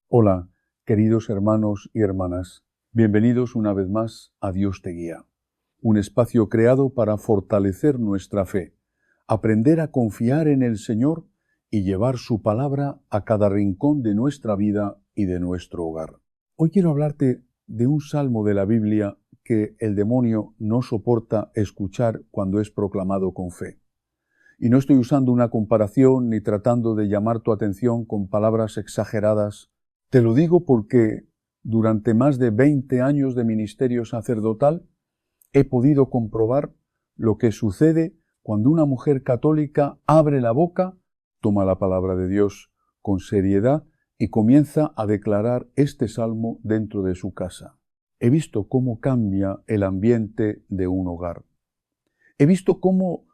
Hola, queridos hermanos y hermanas. Bienvenidos una vez más a Dios te guía, un espacio creado para fortalecer nuestra fe, aprender a confiar en el Señor y llevar su palabra a cada rincón de nuestra vida y de nuestro hogar. Hoy quiero hablarte de un salmo de la Biblia que el demonio no soporta escuchar cuando es proclamado con fe. Y no estoy usando una comparación ni tratando de llamar tu atención con palabras exageradas. Te lo digo porque durante más de 20 años de ministerio sacerdotal he podido comprobar lo que sucede cuando una mujer católica abre la boca, toma la palabra de Dios con seriedad y comienza a declarar este salmo dentro de su casa. He visto cómo cambia el ambiente de un hogar. He visto cómo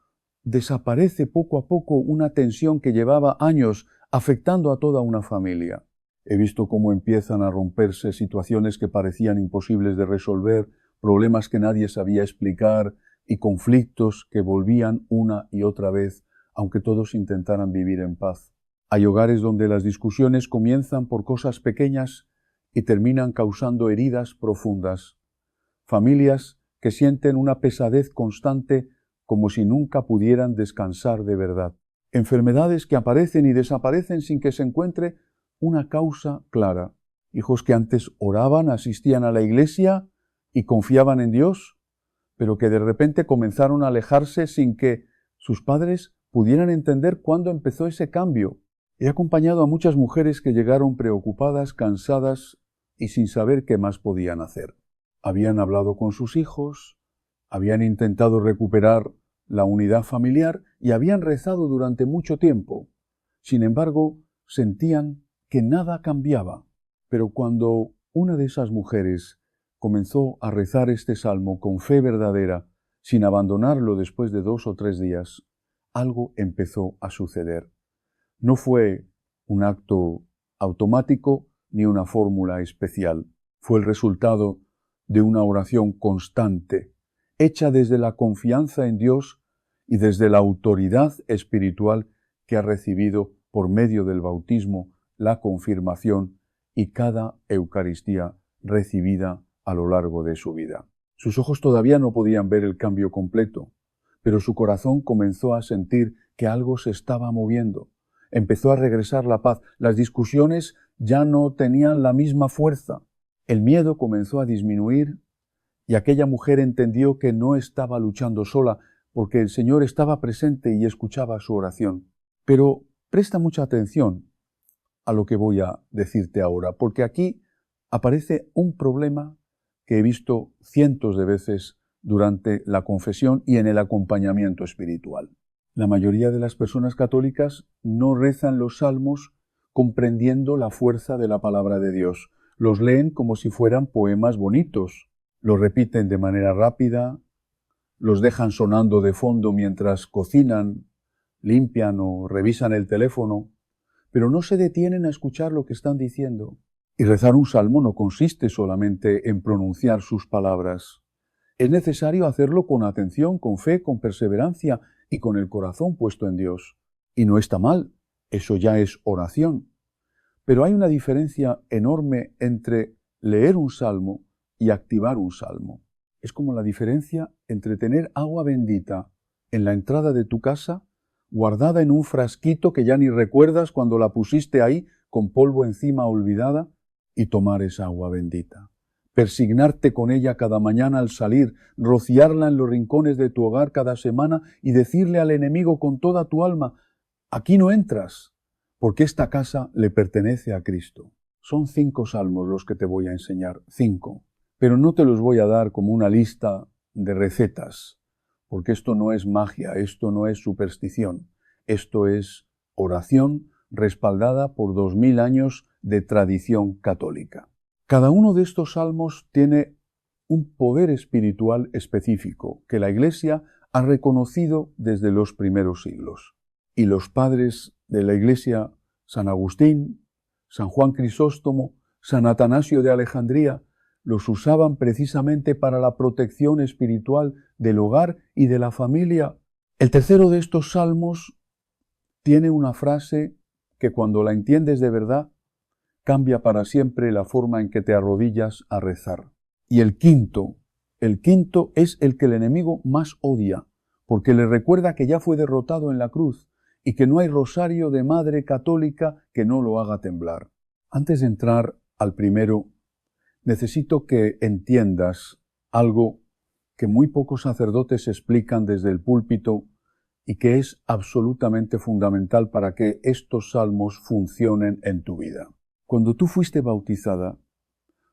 desaparece poco a poco una tensión que llevaba años afectando a toda una familia. He visto cómo empiezan a romperse situaciones que parecían imposibles de resolver, problemas que nadie sabía explicar y conflictos que volvían una y otra vez, aunque todos intentaran vivir en paz. Hay hogares donde las discusiones comienzan por cosas pequeñas y terminan causando heridas profundas. Familias que sienten una pesadez constante como si nunca pudieran descansar de verdad. Enfermedades que aparecen y desaparecen sin que se encuentre una causa clara. Hijos que antes oraban, asistían a la iglesia y confiaban en Dios, pero que de repente comenzaron a alejarse sin que sus padres pudieran entender cuándo empezó ese cambio. He acompañado a muchas mujeres que llegaron preocupadas, cansadas y sin saber qué más podían hacer. Habían hablado con sus hijos, habían intentado recuperar la unidad familiar y habían rezado durante mucho tiempo. Sin embargo, sentían que nada cambiaba. Pero cuando una de esas mujeres comenzó a rezar este salmo con fe verdadera, sin abandonarlo después de 2 o 3 días, algo empezó a suceder. No fue un acto automático ni una fórmula especial. Fue el resultado de una oración constante, hecha desde la confianza en Dios y desde la autoridad espiritual que ha recibido por medio del bautismo, la confirmación y cada Eucaristía recibida a lo largo de su vida. Sus ojos todavía no podían ver el cambio completo, pero su corazón comenzó a sentir que algo se estaba moviendo. Empezó a regresar la paz. Las discusiones ya no tenían la misma fuerza. El miedo comenzó a disminuir y aquella mujer entendió que no estaba luchando sola porque el Señor estaba presente y escuchaba su oración. Pero presta mucha atención a lo que voy a decirte ahora, porque aquí aparece un problema que he visto cientos de veces durante la confesión y en el acompañamiento espiritual. La mayoría de las personas católicas no rezan los salmos comprendiendo la fuerza de la palabra de Dios. Los leen como si fueran poemas bonitos. Los repiten de manera rápida, los dejan sonando de fondo mientras cocinan, limpian o revisan el teléfono, pero no se detienen a escuchar lo que están diciendo. Y rezar un salmo no consiste solamente en pronunciar sus palabras. Es necesario hacerlo con atención, con fe, con perseverancia y con el corazón puesto en Dios. Y no está mal, eso ya es oración. Pero hay una diferencia enorme entre leer un salmo y activar un salmo. Es como la diferencia entre tener agua bendita en la entrada de tu casa, guardada en un frasquito que ya ni recuerdas cuando la pusiste ahí con polvo encima olvidada, y tomar esa agua bendita. Persignarte con ella cada mañana al salir, rociarla en los rincones de tu hogar cada semana y decirle al enemigo con toda tu alma: aquí no entras, porque esta casa le pertenece a Cristo. Son 5 salmos los que te voy a enseñar, 5. Pero no te los voy a dar como una lista de recetas, porque esto no es magia, esto no es superstición, esto es oración respaldada por 2000 años de tradición católica. Cada uno de estos salmos tiene un poder espiritual específico que la Iglesia ha reconocido desde los primeros siglos. Y los padres de la Iglesia, San Agustín, San Juan Crisóstomo, San Atanasio de Alejandría, los usaban precisamente para la protección espiritual del hogar y de la familia. El tercero de estos salmos tiene una frase que cuando la entiendes de verdad cambia para siempre la forma en que te arrodillas a rezar. Y el quinto es el que el enemigo más odia, porque le recuerda que ya fue derrotado en la cruz y que no hay rosario de madre católica que no lo haga temblar. Antes de entrar al primero, necesito que entiendas algo que muy pocos sacerdotes explican desde el púlpito y que es absolutamente fundamental para que estos salmos funcionen en tu vida. Cuando tú fuiste bautizada,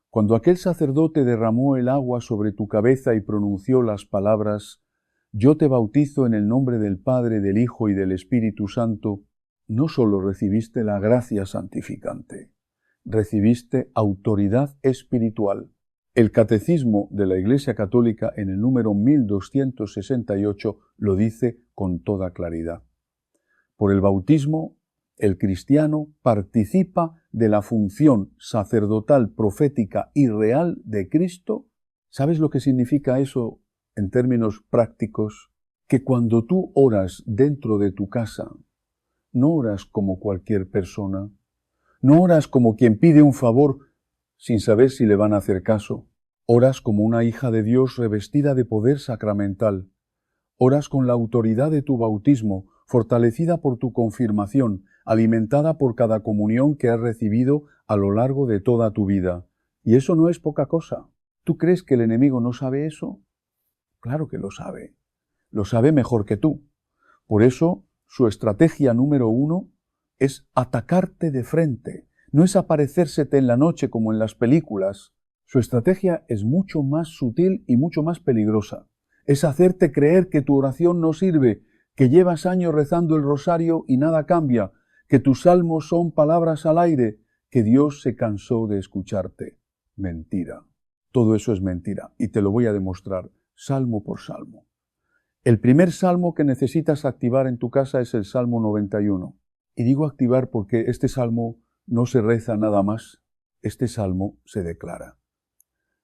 cuando aquel sacerdote derramó el agua sobre tu cabeza y pronunció las palabras «Yo te bautizo en el nombre del Padre, del Hijo y del Espíritu Santo», no solo recibiste la gracia santificante, recibiste autoridad espiritual. El Catecismo de la Iglesia Católica en el número 1268 lo dice con toda claridad. Por el bautismo, el cristiano participa de la función sacerdotal, profética y real de Cristo. ¿Sabes lo que significa eso en términos prácticos? Que cuando tú oras dentro de tu casa, no oras como cualquier persona, no oras como quien pide un favor sin saber si le van a hacer caso. Oras como una hija de Dios revestida de poder sacramental. Oras con la autoridad de tu bautismo, fortalecida por tu confirmación, alimentada por cada comunión que has recibido a lo largo de toda tu vida. Y eso no es poca cosa. ¿Tú crees que el enemigo no sabe eso? Claro que lo sabe. Lo sabe mejor que tú. Por eso, su estrategia número 1 es atacarte de frente. No es aparecérsete en la noche como en las películas. Su estrategia es mucho más sutil y mucho más peligrosa. Es hacerte creer que tu oración no sirve, que llevas años rezando el rosario y nada cambia, que tus salmos son palabras al aire, que Dios se cansó de escucharte. Mentira. Todo eso es mentira y te lo voy a demostrar salmo por salmo. El primer salmo que necesitas activar en tu casa es el Salmo 91. Y digo activar porque este salmo no se reza nada más, este salmo se declara.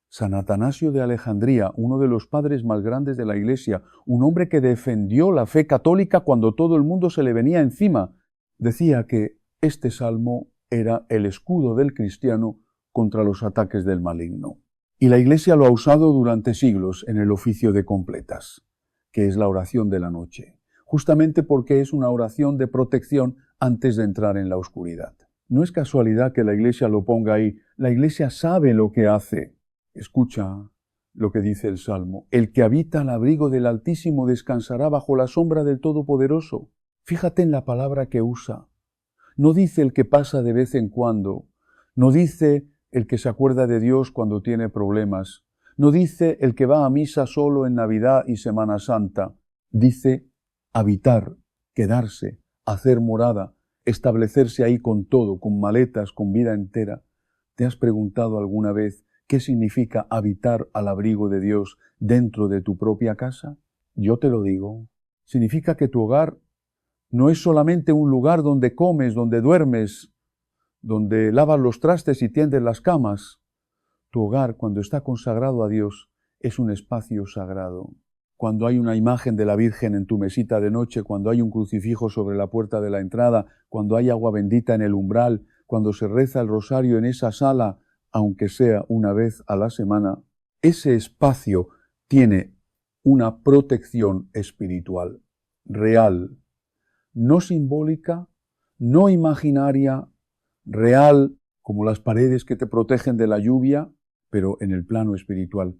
San Atanasio de Alejandría, uno de los padres más grandes de la Iglesia, un hombre que defendió la fe católica cuando todo el mundo se le venía encima, decía que este salmo era el escudo del cristiano contra los ataques del maligno. Y la Iglesia lo ha usado durante siglos en el oficio de completas, que es la oración de la noche, justamente porque es una oración de protección antes de entrar en la oscuridad. No es casualidad que la Iglesia lo ponga ahí, la Iglesia sabe lo que hace. Escucha lo que dice el Salmo. El que habita al abrigo del Altísimo descansará bajo la sombra del Todopoderoso. Fíjate en la palabra que usa. No dice el que pasa de vez en cuando. No dice el que se acuerda de Dios cuando tiene problemas. No dice el que va a misa solo en Navidad y Semana Santa. Dice habitar, quedarse, hacer morada, establecerse ahí con todo, con maletas, con vida entera. ¿Te has preguntado alguna vez qué significa habitar al abrigo de Dios dentro de tu propia casa? Yo te lo digo. Significa que tu hogar no es solamente un lugar donde comes, donde duermes, donde lavas los trastes y tiendes las camas. Tu hogar, cuando está consagrado a Dios, es un espacio sagrado. Cuando hay una imagen de la Virgen en tu mesita de noche, cuando hay un crucifijo sobre la puerta de la entrada, cuando hay agua bendita en el umbral, cuando se reza el rosario en esa sala, aunque sea una vez a la semana, ese espacio tiene una protección espiritual, real, no simbólica, no imaginaria, real, como las paredes que te protegen de la lluvia, pero en el plano espiritual.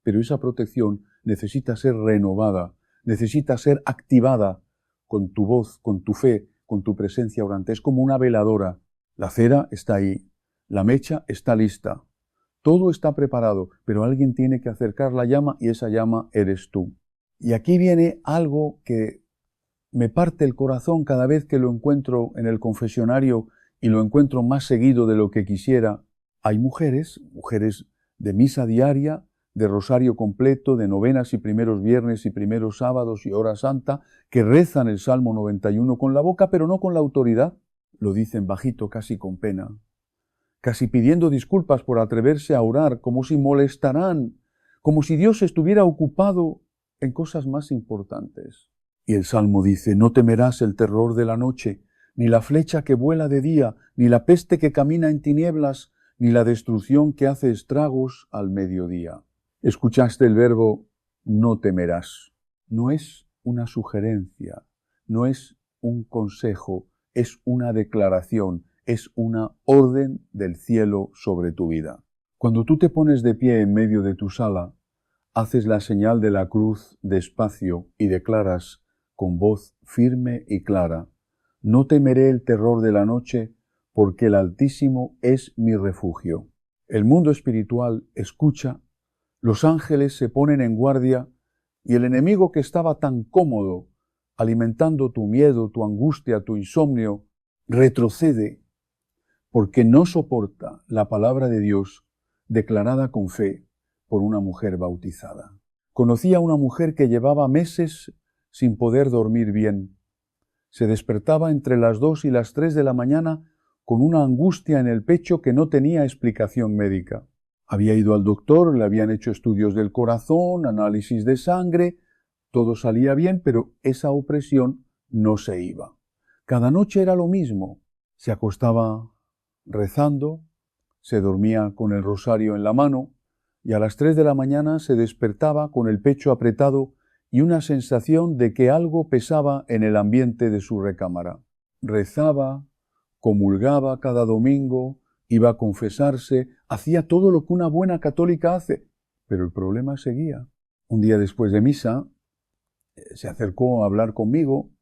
Pero esa protección necesita ser renovada, necesita ser activada con tu voz, con tu fe, con tu presencia orante. Es como una veladora. La cera está ahí. La mecha está lista, todo está preparado, pero alguien tiene que acercar la llama y esa llama eres tú. Y aquí viene algo que me parte el corazón cada vez que lo encuentro en el confesionario y lo encuentro más seguido de lo que quisiera. Hay mujeres de misa diaria, de rosario completo, de novenas y primeros viernes y primeros sábados y hora santa, que rezan el Salmo 91 con la boca, pero no con la autoridad. Lo dicen bajito, casi con pena, casi pidiendo disculpas por atreverse a orar, como si molestarán, como si Dios estuviera ocupado en cosas más importantes. Y el Salmo dice, no temerás el terror de la noche, ni la flecha que vuela de día, ni la peste que camina en tinieblas, ni la destrucción que hace estragos al mediodía. Escuchaste el verbo no temerás. No es una sugerencia, no es un consejo, es una declaración, es una orden del cielo sobre tu vida. Cuando tú te pones de pie en medio de tu sala, haces la señal de la cruz despacio y declaras con voz firme y clara: no temeré el terror de la noche, porque el Altísimo es mi refugio. El mundo espiritual escucha, los ángeles se ponen en guardia, y el enemigo que estaba tan cómodo, alimentando tu miedo, tu angustia, tu insomnio, retrocede, porque no soporta la palabra de Dios declarada con fe por una mujer bautizada. Conocí a una mujer que llevaba meses sin poder dormir bien. Se despertaba entre las 2 y las 3 de la mañana con una angustia en el pecho que no tenía explicación médica. Había ido al doctor, le habían hecho estudios del corazón, análisis de sangre, todo salía bien, pero esa opresión no se iba. Cada noche era lo mismo. Se acostaba rezando, se dormía con el rosario en la mano y a las 3 de la mañana se despertaba con el pecho apretado y una sensación de que algo pesaba en el ambiente de su recámara. Rezaba, comulgaba cada domingo, iba a confesarse, hacía todo lo que una buena católica hace, pero el problema seguía. Un día después de misa, se acercó a hablar conmigo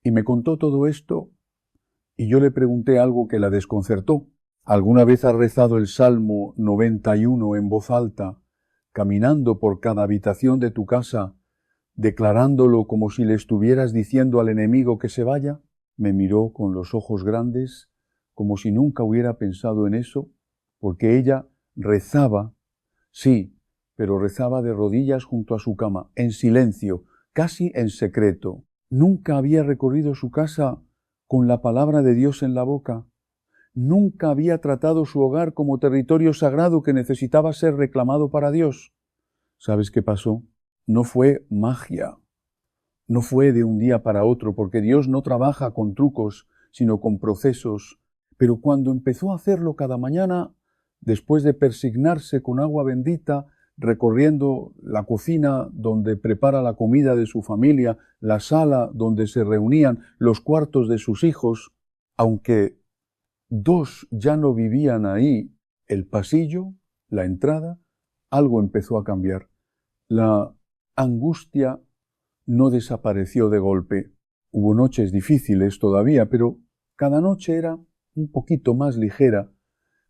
y me contó todo esto y yo le pregunté algo que la desconcertó. ¿Alguna vez has rezado el Salmo 91 en voz alta, caminando por cada habitación de tu casa, declarándolo como si le estuvieras diciendo al enemigo que se vaya? Me miró con los ojos grandes, como si nunca hubiera pensado en eso, porque ella rezaba, sí, pero rezaba de rodillas junto a su cama, en silencio, casi en secreto. Nunca había recorrido su casa con la palabra de Dios en la boca. Nunca había tratado su hogar como territorio sagrado que necesitaba ser reclamado para Dios. ¿Sabes qué pasó? No fue magia. No fue de un día para otro, porque Dios no trabaja con trucos, sino con procesos. Pero cuando empezó a hacerlo cada mañana, después de persignarse con agua bendita, recorriendo la cocina donde prepara la comida de su familia, la sala donde se reunían, los cuartos de sus hijos, aunque 2 ya no vivían ahí, el pasillo, la entrada, algo empezó a cambiar. La angustia no desapareció de golpe. Hubo noches difíciles todavía, pero cada noche era un poquito más ligera,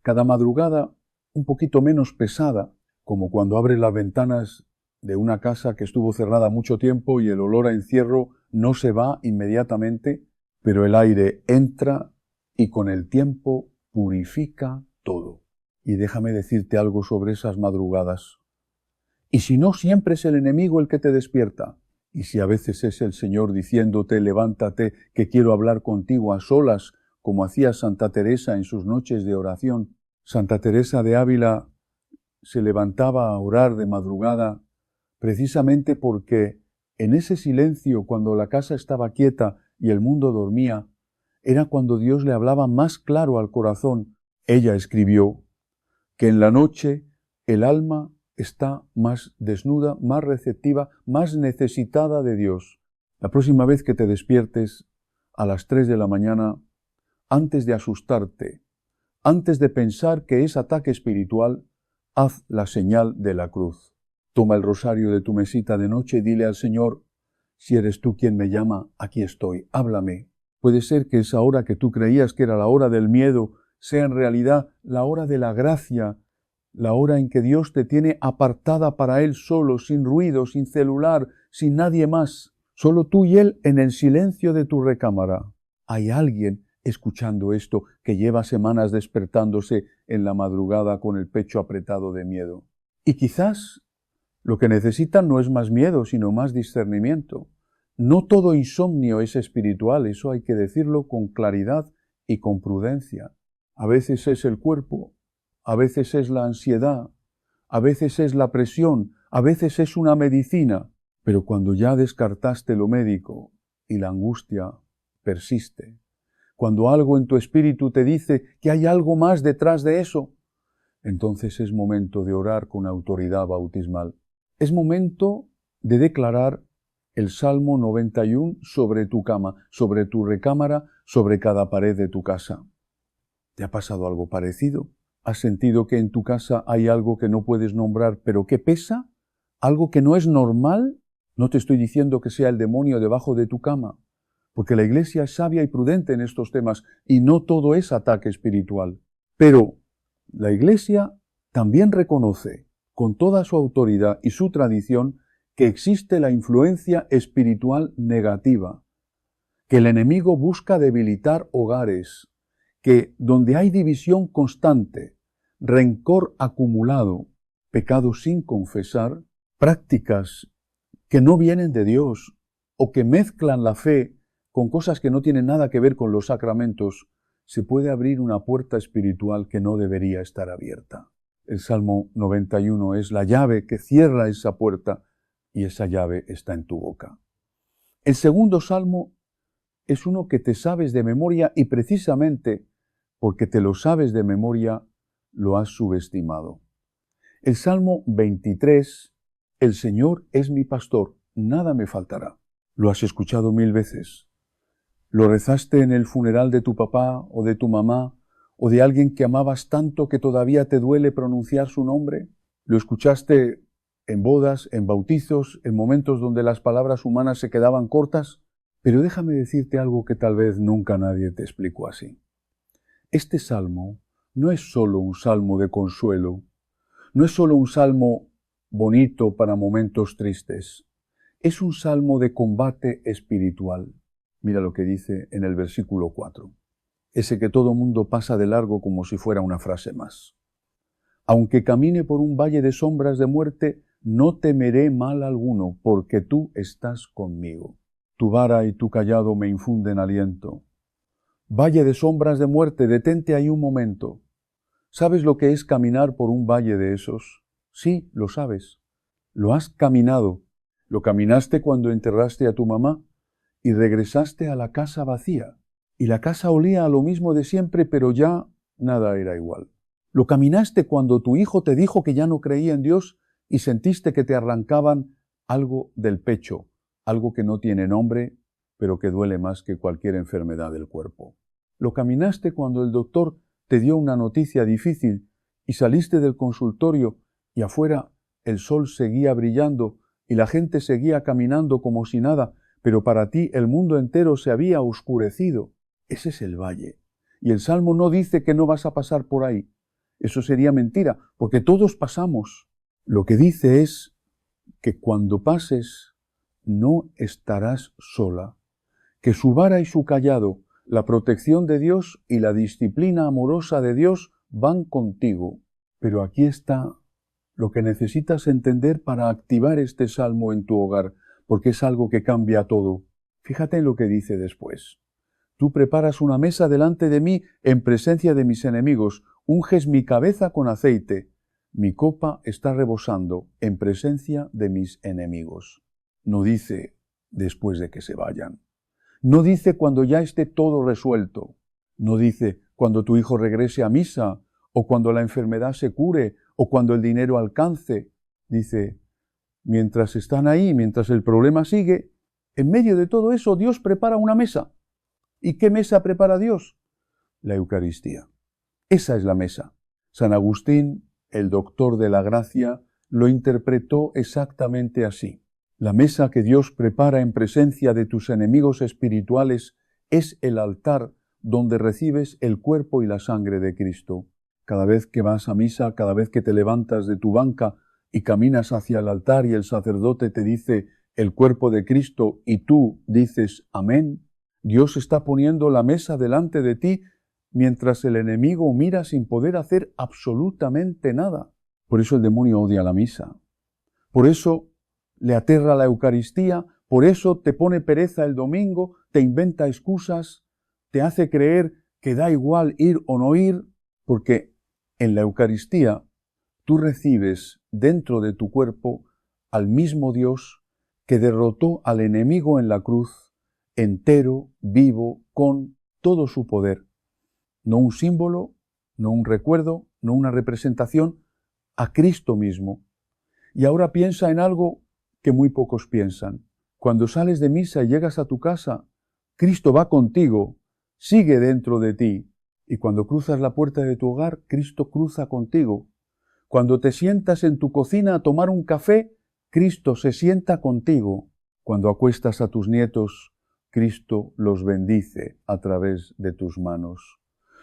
cada madrugada un poquito menos pesada, como cuando abres las ventanas de una casa que estuvo cerrada mucho tiempo y el olor a encierro no se va inmediatamente, pero el aire entra y con el tiempo purifica todo. Y déjame decirte algo sobre esas madrugadas. Y si no siempre es el enemigo el que te despierta, y si a veces es el Señor diciéndote: levántate, que quiero hablar contigo a solas, como hacía Santa Teresa en sus noches de oración. Santa Teresa de Ávila se levantaba a orar de madrugada precisamente porque en ese silencio, cuando la casa estaba quieta y el mundo dormía, era cuando Dios le hablaba más claro al corazón. Ella escribió que en la noche el alma está más desnuda, más receptiva, más necesitada de Dios. La próxima vez que te despiertes a las 3 de la mañana, antes de asustarte, antes de pensar que es ataque espiritual, haz la señal de la cruz. Toma el rosario de tu mesita de noche y dile al Señor: si eres tú quien me llama, aquí estoy, háblame. Puede ser que esa hora que tú creías que era la hora del miedo sea en realidad la hora de la gracia, la hora en que Dios te tiene apartada para Él solo, sin ruido, sin celular, sin nadie más, solo tú y Él en el silencio de tu recámara. Hay alguien escuchando esto que lleva semanas despertándose en la madrugada con el pecho apretado de miedo. Y quizás lo que necesitan no es más miedo, sino más discernimiento. No todo insomnio es espiritual, eso hay que decirlo con claridad y con prudencia. A veces es el cuerpo, a veces es la ansiedad, a veces es la presión, a veces es una medicina, pero cuando ya descartaste lo médico y la angustia persiste, cuando algo en tu espíritu te dice que hay algo más detrás de eso, entonces es momento de orar con autoridad bautismal. Es momento de declarar el Salmo 91 sobre tu cama, sobre tu recámara, sobre cada pared de tu casa. ¿Te ha pasado algo parecido? ¿Has sentido que en tu casa hay algo que no puedes nombrar, pero que pesa? ¿Algo que no es normal? No te estoy diciendo que sea el demonio debajo de tu cama, porque la Iglesia es sabia y prudente en estos temas, y no todo es ataque espiritual. Pero la Iglesia también reconoce, con toda su autoridad y su tradición, que existe la influencia espiritual negativa, que el enemigo busca debilitar hogares, que donde hay división constante, rencor acumulado, pecado sin confesar, prácticas que no vienen de Dios o que mezclan la fe con cosas que no tienen nada que ver con los sacramentos, se puede abrir una puerta espiritual que no debería estar abierta. El Salmo 91 es la llave que cierra esa puerta y esa llave está en tu boca. El segundo salmo es uno que te sabes de memoria y precisamente porque te lo sabes de memoria lo has subestimado. El Salmo 23, el Señor es mi pastor, nada me faltará. Lo has escuchado 1000 veces. Lo rezaste en el funeral de tu papá o de tu mamá o de alguien que amabas tanto que todavía te duele pronunciar su nombre. Lo escuchaste en bodas, en bautizos, en momentos donde las palabras humanas se quedaban cortas. Pero déjame decirte algo que tal vez nunca nadie te explicó así. Este salmo no es solo un salmo de consuelo, no es solo un salmo bonito para momentos tristes, es un salmo de combate espiritual. Mira lo que dice en el versículo 4, ese que todo mundo pasa de largo como si fuera una frase más. Aunque camine por un valle de sombras de muerte, no temeré mal alguno, porque tú estás conmigo. Tu vara y tu cayado me infunden aliento. Valle de sombras de muerte, detente ahí un momento. ¿Sabes lo que es caminar por un valle de esos? Sí, lo sabes. Lo has caminado. Lo caminaste cuando enterraste a tu mamá y regresaste a la casa vacía. Y la casa olía a lo mismo de siempre, pero ya nada era igual. Lo caminaste cuando tu hijo te dijo que ya no creía en Dios y sentiste que te arrancaban algo del pecho, algo que no tiene nombre, pero que duele más que cualquier enfermedad del cuerpo. Lo caminaste cuando el doctor te dio una noticia difícil y saliste del consultorio y afuera el sol seguía brillando y la gente seguía caminando como si nada, pero para ti el mundo entero se había oscurecido. Ese es el valle. Y el Salmo no dice que no vas a pasar por ahí. Eso sería mentira, porque todos pasamos. Lo que dice es que cuando pases no estarás sola, que su vara y su cayado, la protección de Dios y la disciplina amorosa de Dios van contigo. Pero aquí está lo que necesitas entender para activar este salmo en tu hogar, porque es algo que cambia todo. Fíjate en lo que dice después. Tú preparas una mesa delante de mí en presencia de mis enemigos, unges mi cabeza con aceite, mi copa está rebosando en presencia de mis enemigos. No dice después de que se vayan. No dice cuando ya esté todo resuelto. No dice cuando tu hijo regrese a misa, o cuando la enfermedad se cure, o cuando el dinero alcance. Dice, mientras están ahí, mientras el problema sigue, en medio de todo eso Dios prepara una mesa. ¿Y qué mesa prepara Dios? La Eucaristía. Esa es la mesa. San Agustín, el doctor de la gracia, lo interpretó exactamente así. La mesa que Dios prepara en presencia de tus enemigos espirituales es el altar donde recibes el cuerpo y la sangre de Cristo. Cada vez que vas a misa, cada vez que te levantas de tu banca y caminas hacia el altar y el sacerdote te dice el cuerpo de Cristo y tú dices amén, Dios está poniendo la mesa delante de ti mientras el enemigo mira sin poder hacer absolutamente nada. Por eso el demonio odia la misa. Por eso le aterra la Eucaristía, por eso te pone pereza el domingo, te inventa excusas, te hace creer que da igual ir o no ir, porque en la Eucaristía tú recibes dentro de tu cuerpo al mismo Dios que derrotó al enemigo en la cruz, entero, vivo, con todo su poder. No un símbolo, no un recuerdo, no una representación, a Cristo mismo. Y ahora piensa en algo que muy pocos piensan. Cuando sales de misa y llegas a tu casa, Cristo va contigo, sigue dentro de ti. Y cuando cruzas la puerta de tu hogar, Cristo cruza contigo. Cuando te sientas en tu cocina a tomar un café, Cristo se sienta contigo. Cuando acuestas a tus nietos, Cristo los bendice a través de tus manos.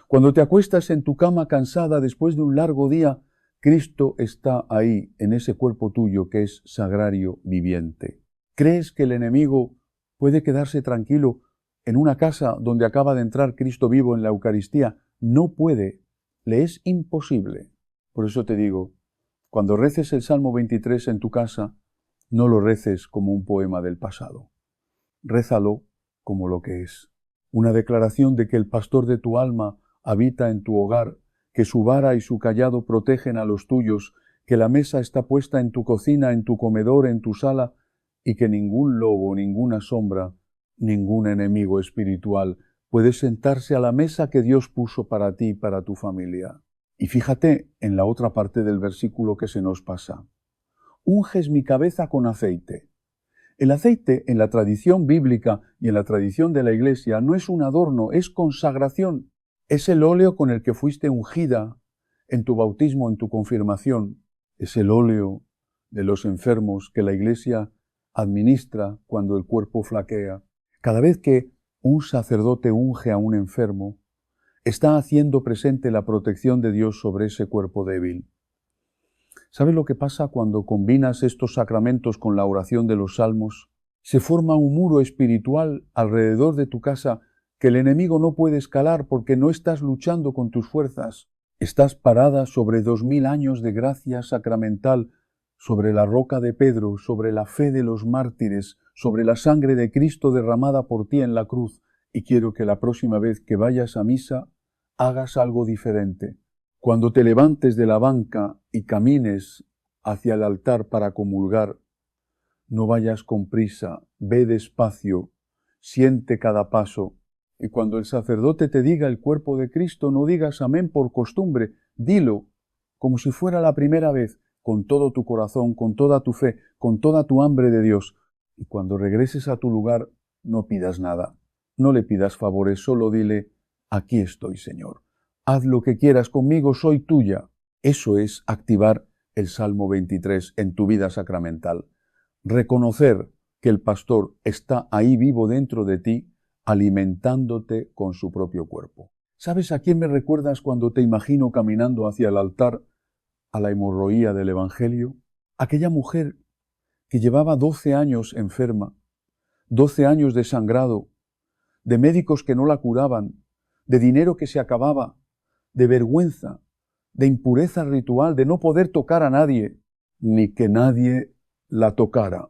Cuando te acuestas en tu cama cansada después de un largo día, Cristo está ahí, en ese cuerpo tuyo que es sagrario viviente. ¿Crees que el enemigo puede quedarse tranquilo en una casa donde acaba de entrar Cristo vivo en la Eucaristía? No puede, le es imposible. Por eso te digo, cuando reces el Salmo 23 en tu casa, no lo reces como un poema del pasado. Rézalo como lo que es. Una declaración de que el pastor de tu alma habita en tu hogar, que su vara y su cayado protegen a los tuyos, que la mesa está puesta en tu cocina, en tu comedor, en tu sala, y que ningún lobo, ninguna sombra, ningún enemigo espiritual puede sentarse a la mesa que Dios puso para ti y para tu familia. Y fíjate en la otra parte del versículo que se nos pasa. Unges mi cabeza con aceite. El aceite, en la tradición bíblica y en la tradición de la Iglesia, no es un adorno, es consagración. Es el óleo con el que fuiste ungida en tu bautismo, en tu confirmación. Es el óleo de los enfermos que la Iglesia administra cuando el cuerpo flaquea. Cada vez que un sacerdote unge a un enfermo, está haciendo presente la protección de Dios sobre ese cuerpo débil. ¿Sabes lo que pasa cuando combinas estos sacramentos con la oración de los salmos? Se forma un muro espiritual alrededor de tu casa que el enemigo no puede escalar porque no estás luchando con tus fuerzas. Estás parada sobre 2000 años de gracia sacramental, sobre la roca de Pedro, sobre la fe de los mártires, sobre la sangre de Cristo derramada por ti en la cruz. Y quiero que la próxima vez que vayas a misa hagas algo diferente. Cuando te levantes de la banca y camines hacia el altar para comulgar, no vayas con prisa, ve despacio, siente cada paso. Y cuando el sacerdote te diga el cuerpo de Cristo, no digas amén por costumbre, dilo como si fuera la primera vez, con todo tu corazón, con toda tu fe, con toda tu hambre de Dios. Y cuando regreses a tu lugar, no pidas nada, no le pidas favores, solo dile, aquí estoy, Señor. Haz lo que quieras conmigo, soy tuya. Eso es activar el Salmo 23 en tu vida sacramental. Reconocer que el pastor está ahí vivo dentro de ti, alimentándote con su propio cuerpo. ¿Sabes a quién me recuerdas cuando te imagino caminando hacia el altar a la hemorroía del Evangelio? Aquella mujer que llevaba 12 años enferma, 12 años de sangrado, de médicos que no la curaban, de dinero que se acababa, de vergüenza, de impureza ritual, de no poder tocar a nadie, ni que nadie la tocara.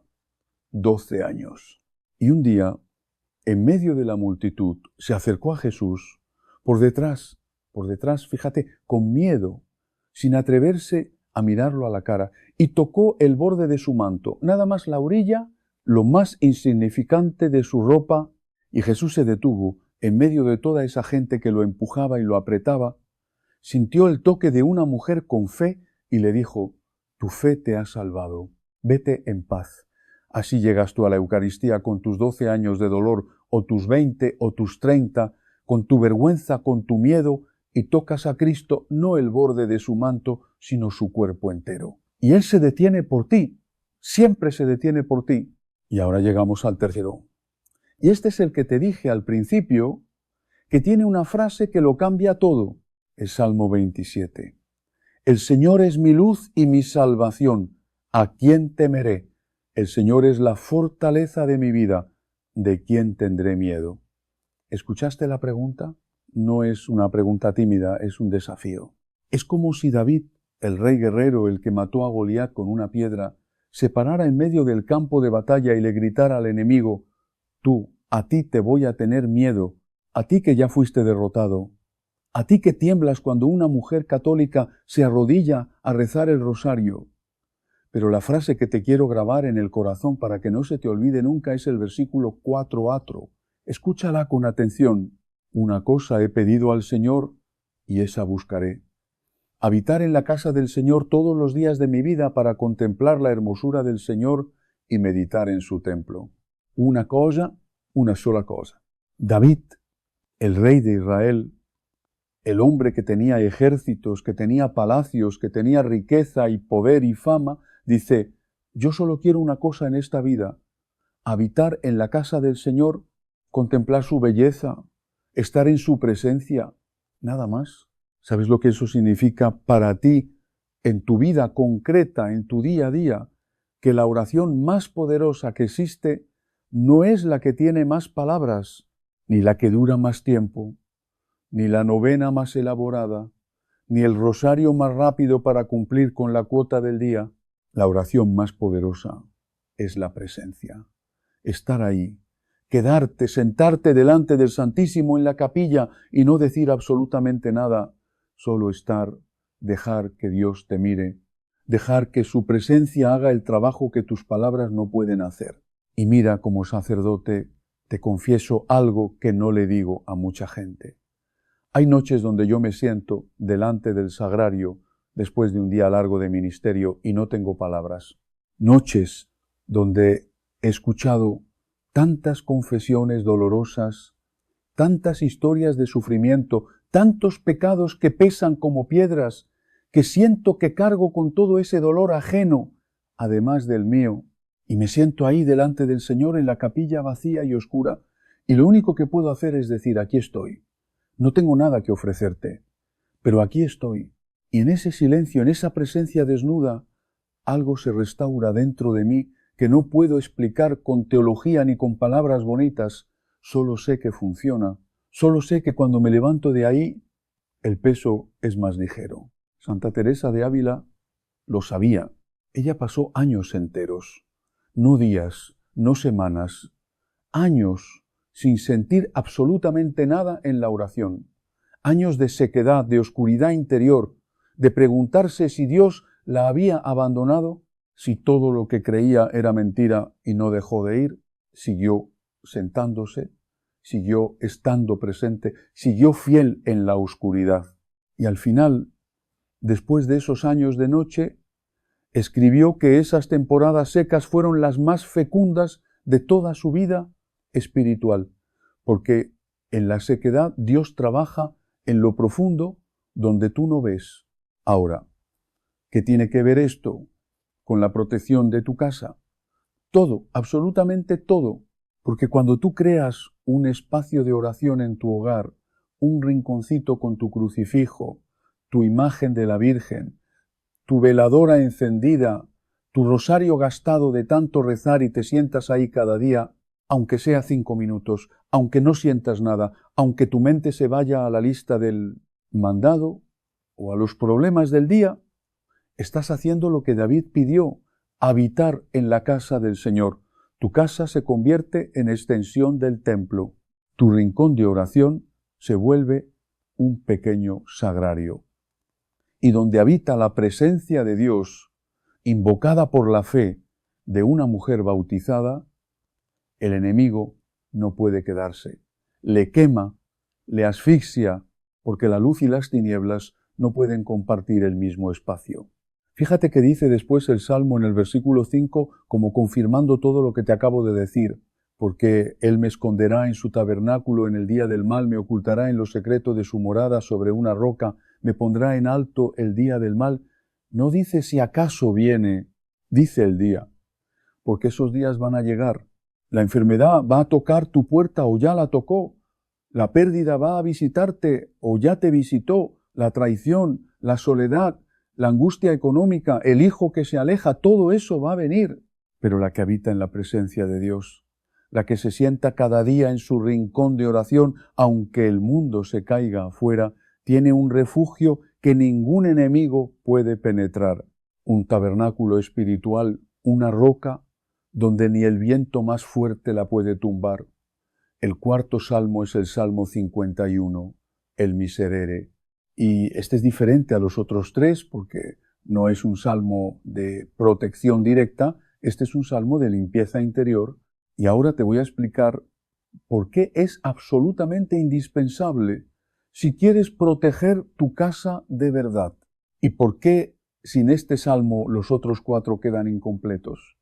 12 años. Y un día, en medio de la multitud, se acercó a Jesús, por detrás, fíjate, con miedo, sin atreverse a mirarlo a la cara, y tocó el borde de su manto, nada más la orilla, lo más insignificante de su ropa, y Jesús se detuvo en medio de toda esa gente que lo empujaba y lo apretaba, sintió el toque de una mujer con fe y le dijo, tu fe te ha salvado, vete en paz. Así llegas tú a la Eucaristía con tus 12 años de dolor, o tus 20, o tus 30, con tu vergüenza, con tu miedo, y tocas a Cristo no el borde de su manto, sino su cuerpo entero. Y Él se detiene por ti, siempre se detiene por ti. Y ahora llegamos al tercero. Y este es el que te dije al principio, que tiene una frase que lo cambia todo. El Salmo 27. El Señor es mi luz y mi salvación. ¿A quién temeré? El Señor es la fortaleza de mi vida. ¿De quién tendré miedo? ¿Escuchaste la pregunta? No es una pregunta tímida, es un desafío. Es como si David, el rey guerrero, el que mató a Goliat con una piedra, se parara en medio del campo de batalla y le gritara al enemigo, tú, a ti te voy a tener miedo, a ti que ya fuiste derrotado, a ti que tiemblas cuando una mujer católica se arrodilla a rezar el rosario. Pero la frase que te quiero grabar en el corazón para que no se te olvide nunca es el versículo 4a. Escúchala con atención. Una cosa he pedido al Señor, y esa buscaré: habitar en la casa del Señor todos los días de mi vida para contemplar la hermosura del Señor y meditar en su templo. Una cosa, una sola cosa. David, el rey de Israel, el hombre que tenía ejércitos, que tenía palacios, que tenía riqueza y poder y fama, dice: yo solo quiero una cosa en esta vida: habitar en la casa del Señor, contemplar su belleza, estar en su presencia, nada más. ¿Sabes lo que eso significa para ti en tu vida concreta, en tu día a día? Que la oración más poderosa que existe no es la que tiene más palabras, ni la que dura más tiempo, ni la novena más elaborada, ni el rosario más rápido para cumplir con la cuota del día. La oración más poderosa es la presencia. Estar ahí, quedarte, sentarte delante del Santísimo en la capilla y no decir absolutamente nada, solo estar, dejar que Dios te mire, dejar que su presencia haga el trabajo que tus palabras no pueden hacer. Y mira, como sacerdote, te confieso algo que no le digo a mucha gente. Hay noches donde yo me siento delante del sagrario después de un día largo de ministerio y no tengo palabras. Noches donde he escuchado tantas confesiones dolorosas, tantas historias de sufrimiento, tantos pecados que pesan como piedras, que siento que cargo con todo ese dolor ajeno, además del mío, y me siento ahí delante del Señor en la capilla vacía y oscura, y lo único que puedo hacer es decir: aquí estoy. No tengo nada que ofrecerte, pero aquí estoy. Y en ese silencio, en esa presencia desnuda, algo se restaura dentro de mí que no puedo explicar con teología ni con palabras bonitas. Solo sé que funciona. Solo sé que cuando me levanto de ahí, el peso es más ligero. Santa Teresa de Ávila lo sabía. Ella pasó años enteros, no días, no semanas, años sin sentir absolutamente nada en la oración. Años de sequedad, de oscuridad interior, de preguntarse si Dios la había abandonado, si todo lo que creía era mentira y no dejó de ir. Siguió sentándose, siguió estando presente, siguió fiel en la oscuridad. Y al final, después de esos años de noche, escribió que esas temporadas secas fueron las más fecundas de toda su vida espiritual, porque en la sequedad Dios trabaja en lo profundo donde tú no ves. Ahora, ¿qué tiene que ver esto con la protección de tu casa? Todo, absolutamente todo, porque cuando tú creas un espacio de oración en tu hogar, un rinconcito con tu crucifijo, tu imagen de la Virgen, tu veladora encendida, tu rosario gastado de tanto rezar y te sientas ahí cada día, aunque sea 5 minutos, aunque no sientas nada, aunque tu mente se vaya a la lista del mandado o a los problemas del día, estás haciendo lo que David pidió: habitar en la casa del Señor. Tu casa se convierte en extensión del templo. Tu rincón de oración se vuelve un pequeño sagrario. Y donde habita la presencia de Dios, invocada por la fe de una mujer bautizada, el enemigo no puede quedarse. Le quema, le asfixia, porque la luz y las tinieblas no pueden compartir el mismo espacio. Fíjate que dice después el Salmo en el versículo 5, como confirmando todo lo que te acabo de decir: porque Él me esconderá en su tabernáculo en el día del mal, me ocultará en lo secreto de su morada sobre una roca, me pondrá en alto el día del mal. No dice si acaso viene, dice el día, porque esos días van a llegar. La enfermedad va a tocar tu puerta o ya la tocó. La pérdida va a visitarte o ya te visitó. La traición, la soledad, la angustia económica, el hijo que se aleja, todo eso va a venir. Pero la que habita en la presencia de Dios, la que se sienta cada día en su rincón de oración, aunque el mundo se caiga afuera, tiene un refugio que ningún enemigo puede penetrar. Un tabernáculo espiritual, una roca donde ni el viento más fuerte la puede tumbar. El cuarto salmo es el Salmo 51, el Miserere. Y este es diferente a los otros tres porque no es un salmo de protección directa, este es un salmo de limpieza interior. Y ahora te voy a explicar ¿Por qué es absolutamente indispensable si quieres proteger tu casa de verdad? ¿Y por qué sin este salmo los otros 4 quedan incompletos?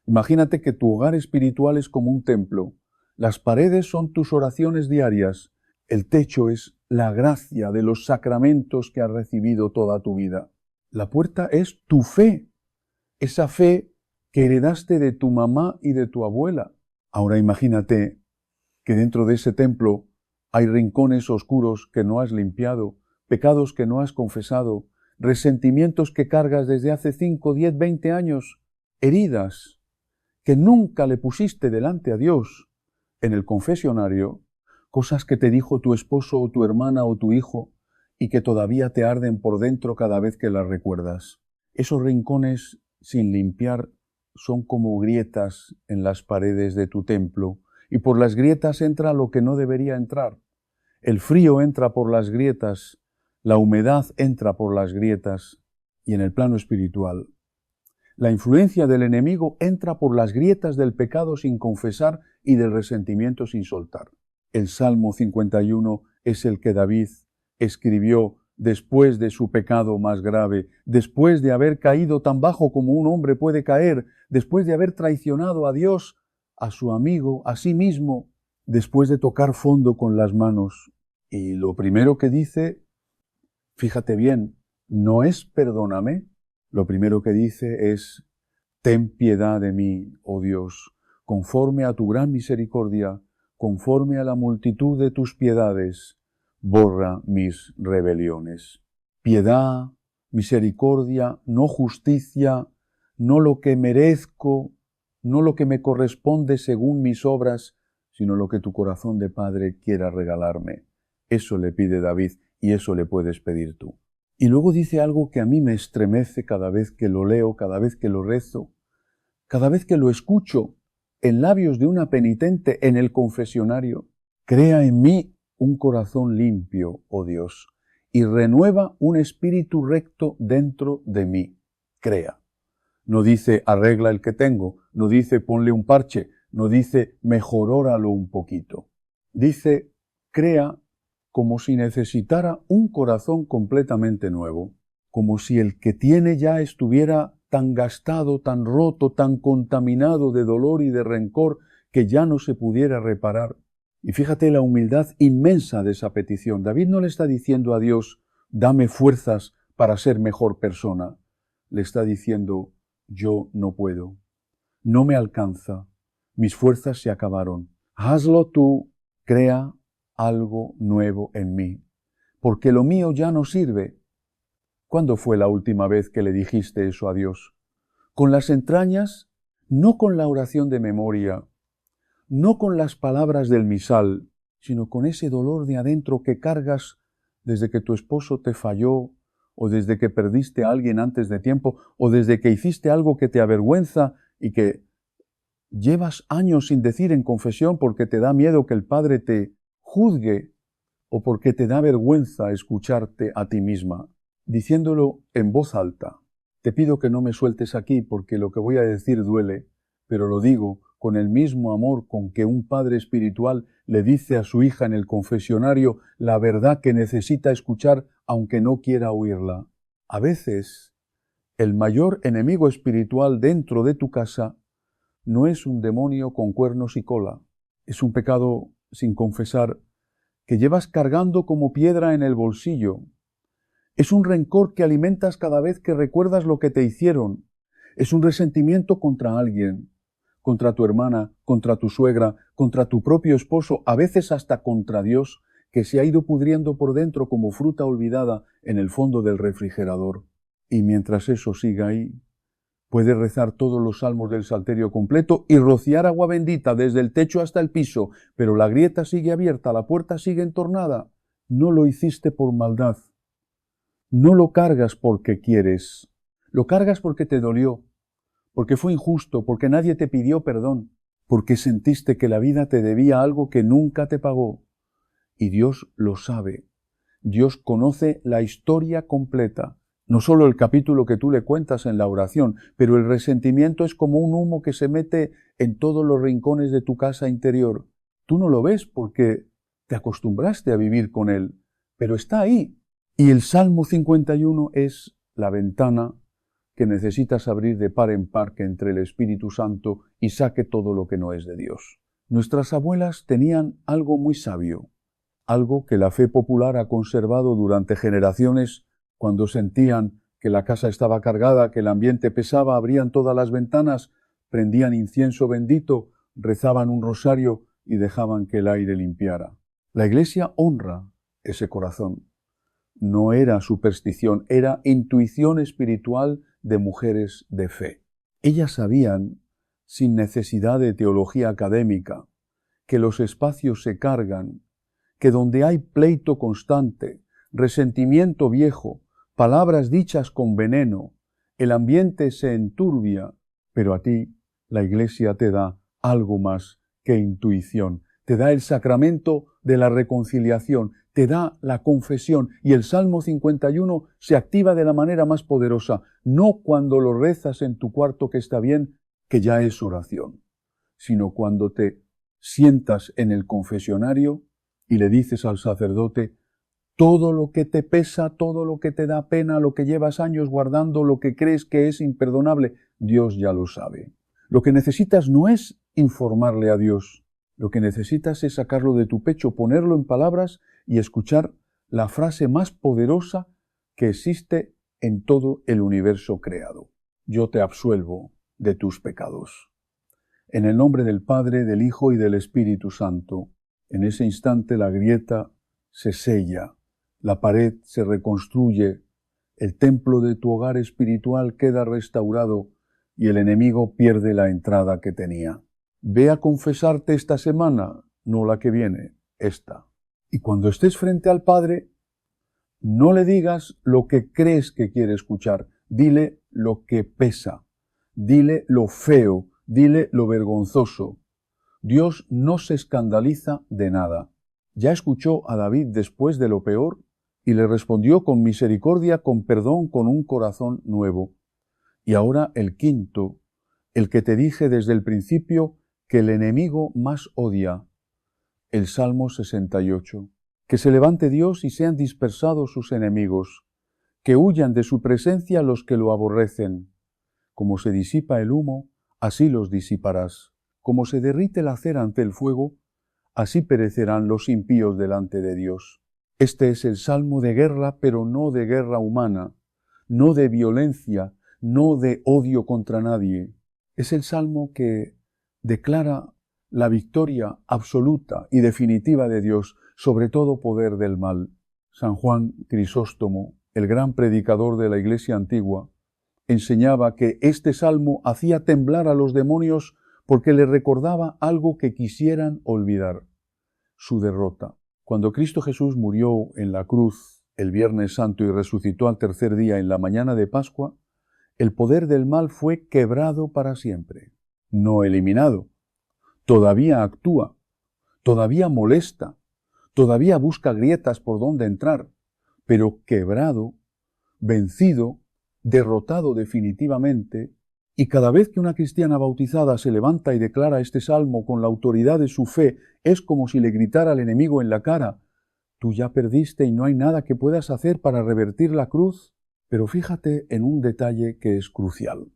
Imagínate que tu hogar espiritual es como un templo. Las paredes son tus oraciones diarias. El techo es la gracia de los sacramentos que has recibido toda tu vida. La puerta es tu fe, esa fe que heredaste de tu mamá y de tu abuela. Ahora imagínate que dentro de ese templo hay rincones oscuros que no has limpiado, pecados que no has confesado, resentimientos que cargas desde hace 5, 10, 20 años, heridas que nunca le pusiste delante a Dios en el confesionario, cosas que te dijo tu esposo o tu hermana o tu hijo y que todavía te arden por dentro cada vez que las recuerdas. Esos rincones sin limpiar son como grietas en las paredes de tu templo, y por las grietas entra lo que no debería entrar. El frío entra por las grietas, la humedad entra por las grietas, y en el plano espiritual, la influencia del enemigo entra por las grietas del pecado sin confesar y del resentimiento sin soltar. El Salmo 51 es el que David escribió después de su pecado más grave, después de haber caído tan bajo como un hombre puede caer, después de haber traicionado a Dios, a su amigo, a sí mismo, después de tocar fondo con las manos. Y lo primero que dice, fíjate bien, no es perdóname, lo primero que dice es ten piedad de mí, oh Dios, conforme a tu gran misericordia, conforme a la multitud de tus piedades, borra mis rebeliones. Piedad, misericordia, no justicia, no lo que merezco, no lo que me corresponde según mis obras, sino lo que tu corazón de padre quiera regalarme. Eso le pide David y eso le puedes pedir tú. Y luego dice algo que a mí me estremece cada vez que lo leo, cada vez que lo rezo, cada vez que lo escucho en labios de una penitente en el confesionario. Crea en mí un corazón limpio, oh Dios, y renueva un espíritu recto dentro de mí. Crea. No dice arregla el que tengo, no dice ponle un parche, no dice mejoróralo un poquito. Dice crea como si necesitara un corazón completamente nuevo, como si el que tiene ya estuviera tan gastado, tan roto, tan contaminado de dolor y de rencor que ya no se pudiera reparar. Y fíjate la humildad inmensa de esa petición. David no le está diciendo a Dios, dame fuerzas para ser mejor persona. Le está diciendo, yo no puedo, no me alcanza, mis fuerzas se acabaron. Hazlo tú, crea algo nuevo en mí, porque lo mío ya no sirve. ¿Cuándo fue la última vez que le dijiste eso a Dios? Con las entrañas, no con la oración de memoria, no con las palabras del misal, sino con ese dolor de adentro que cargas desde que tu esposo te falló, o desde que perdiste a alguien antes de tiempo, o desde que hiciste algo que te avergüenza y que llevas años sin decir en confesión porque te da miedo que el Padre te juzgue, o porque te da vergüenza escucharte a ti misma, diciéndolo en voz alta. Te pido que no me sueltes aquí porque lo que voy a decir duele, pero lo digo con el mismo amor con que un padre espiritual le dice a su hija en el confesionario la verdad que necesita escuchar aunque no quiera oírla. A veces, el mayor enemigo espiritual dentro de tu casa no es un demonio con cuernos y cola, es un pecado sin confesar que llevas cargando como piedra en el bolsillo. Es un rencor que alimentas cada vez que recuerdas lo que te hicieron. Es un resentimiento contra alguien, contra tu hermana, contra tu suegra, contra tu propio esposo, a veces hasta contra Dios, que se ha ido pudriendo por dentro como fruta olvidada en el fondo del refrigerador. Y mientras eso siga ahí, puedes rezar todos los salmos del Salterio completo y rociar agua bendita desde el techo hasta el piso, pero la grieta sigue abierta, la puerta sigue entornada. No lo hiciste por maldad. No lo cargas porque quieres. Lo cargas porque te dolió, porque fue injusto, porque nadie te pidió perdón, porque sentiste que la vida te debía algo que nunca te pagó. Y Dios lo sabe. Dios conoce la historia completa. No solo el capítulo que tú le cuentas en la oración, pero el resentimiento es como un humo que se mete en todos los rincones de tu casa interior. Tú no lo ves porque te acostumbraste a vivir con él, pero está ahí. Y el Salmo 51 es la ventana que necesitas abrir de par en par que entre el Espíritu Santo y saque todo lo que no es de Dios. Nuestras abuelas tenían algo muy sabio, algo que la fe popular ha conservado durante generaciones. Cuando sentían que la casa estaba cargada, que el ambiente pesaba, abrían todas las ventanas, prendían incienso bendito, rezaban un rosario y dejaban que el aire limpiara. La Iglesia honra ese corazón. No era superstición, era intuición espiritual de mujeres de fe. Ellas sabían, sin necesidad de teología académica, que los espacios se cargan, que donde hay pleito constante, resentimiento viejo, palabras dichas con veneno, el ambiente se enturbia, pero a ti la Iglesia te da algo más que intuición, te da el sacramento de la reconciliación, te da la confesión, y el Salmo 51 se activa de la manera más poderosa, no cuando lo rezas en tu cuarto, que está bien, que ya es oración, sino cuando te sientas en el confesionario y le dices al sacerdote todo lo que te pesa, todo lo que te da pena, lo que llevas años guardando, lo que crees que es imperdonable, Dios ya lo sabe. Lo que necesitas no es informarle a Dios, lo que necesitas es sacarlo de tu pecho, ponerlo en palabras y escuchar la frase más poderosa que existe en todo el universo creado. Yo te absuelvo de tus pecados. En el nombre del Padre, del Hijo y del Espíritu Santo, en ese instante la grieta se sella, la pared se reconstruye, el templo de tu hogar espiritual queda restaurado y el enemigo pierde la entrada que tenía. Ve a confesarte esta semana, no la que viene, esta. Y cuando estés frente al Padre, no le digas lo que crees que quiere escuchar, dile lo que pesa, dile lo feo, dile lo vergonzoso. Dios no se escandaliza de nada. Ya escuchó a David después de lo peor y le respondió con misericordia, con perdón, con un corazón nuevo. Y ahora el quinto, el que te dije desde el principio que el enemigo más odia, el Salmo 68. Que se levante Dios y sean dispersados sus enemigos, que huyan de su presencia los que lo aborrecen. Como se disipa el humo, así los disiparás. Como se derrite la cera ante el fuego, así perecerán los impíos delante de Dios. Este es el salmo de guerra, pero no de guerra humana, no de violencia, no de odio contra nadie. Es el salmo que declara la victoria absoluta y definitiva de Dios sobre todo poder del mal. San Juan Crisóstomo, el gran predicador de la Iglesia antigua, enseñaba que este salmo hacía temblar a los demonios porque le recordaba algo que quisieran olvidar, su derrota. Cuando Cristo Jesús murió en la cruz el Viernes Santo y resucitó al tercer día en la mañana de Pascua, el poder del mal fue quebrado para siempre, no eliminado. Todavía actúa, todavía molesta, todavía busca grietas por donde entrar, pero quebrado, vencido, derrotado definitivamente. Y cada vez que una cristiana bautizada se levanta y declara este salmo con la autoridad de su fe, es como si le gritara al enemigo en la cara: tú ya perdiste y no hay nada que puedas hacer para revertir la cruz. Pero fíjate en un detalle que es crucial.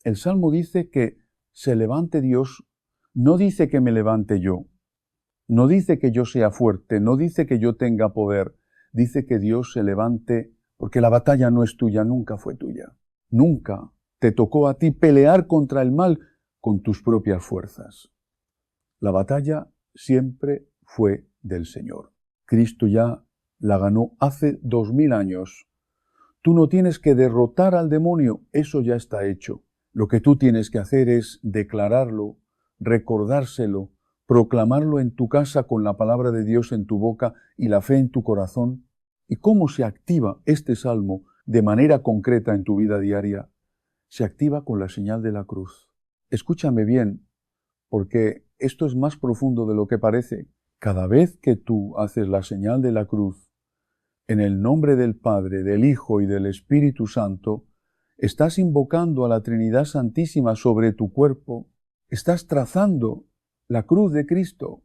El salmo dice que se levante Dios, no dice que me levante yo, no dice que yo sea fuerte, no dice que yo tenga poder, dice que Dios se levante porque la batalla no es tuya, nunca fue tuya. Nunca te tocó a ti pelear contra el mal con tus propias fuerzas. La batalla siempre fue del Señor. Cristo ya la ganó hace 2000 años. Tú no tienes que derrotar al demonio, eso ya está hecho. Lo que tú tienes que hacer es declararlo, recordárselo, proclamarlo en tu casa con la palabra de Dios en tu boca y la fe en tu corazón. ¿Y cómo se activa este salmo de manera concreta en tu vida diaria? Se activa con la señal de la cruz. Escúchame bien, porque esto es más profundo de lo que parece. Cada vez que tú haces la señal de la cruz, en el nombre del Padre, del Hijo y del Espíritu Santo, estás invocando a la Trinidad Santísima sobre tu cuerpo, estás trazando la cruz de Cristo,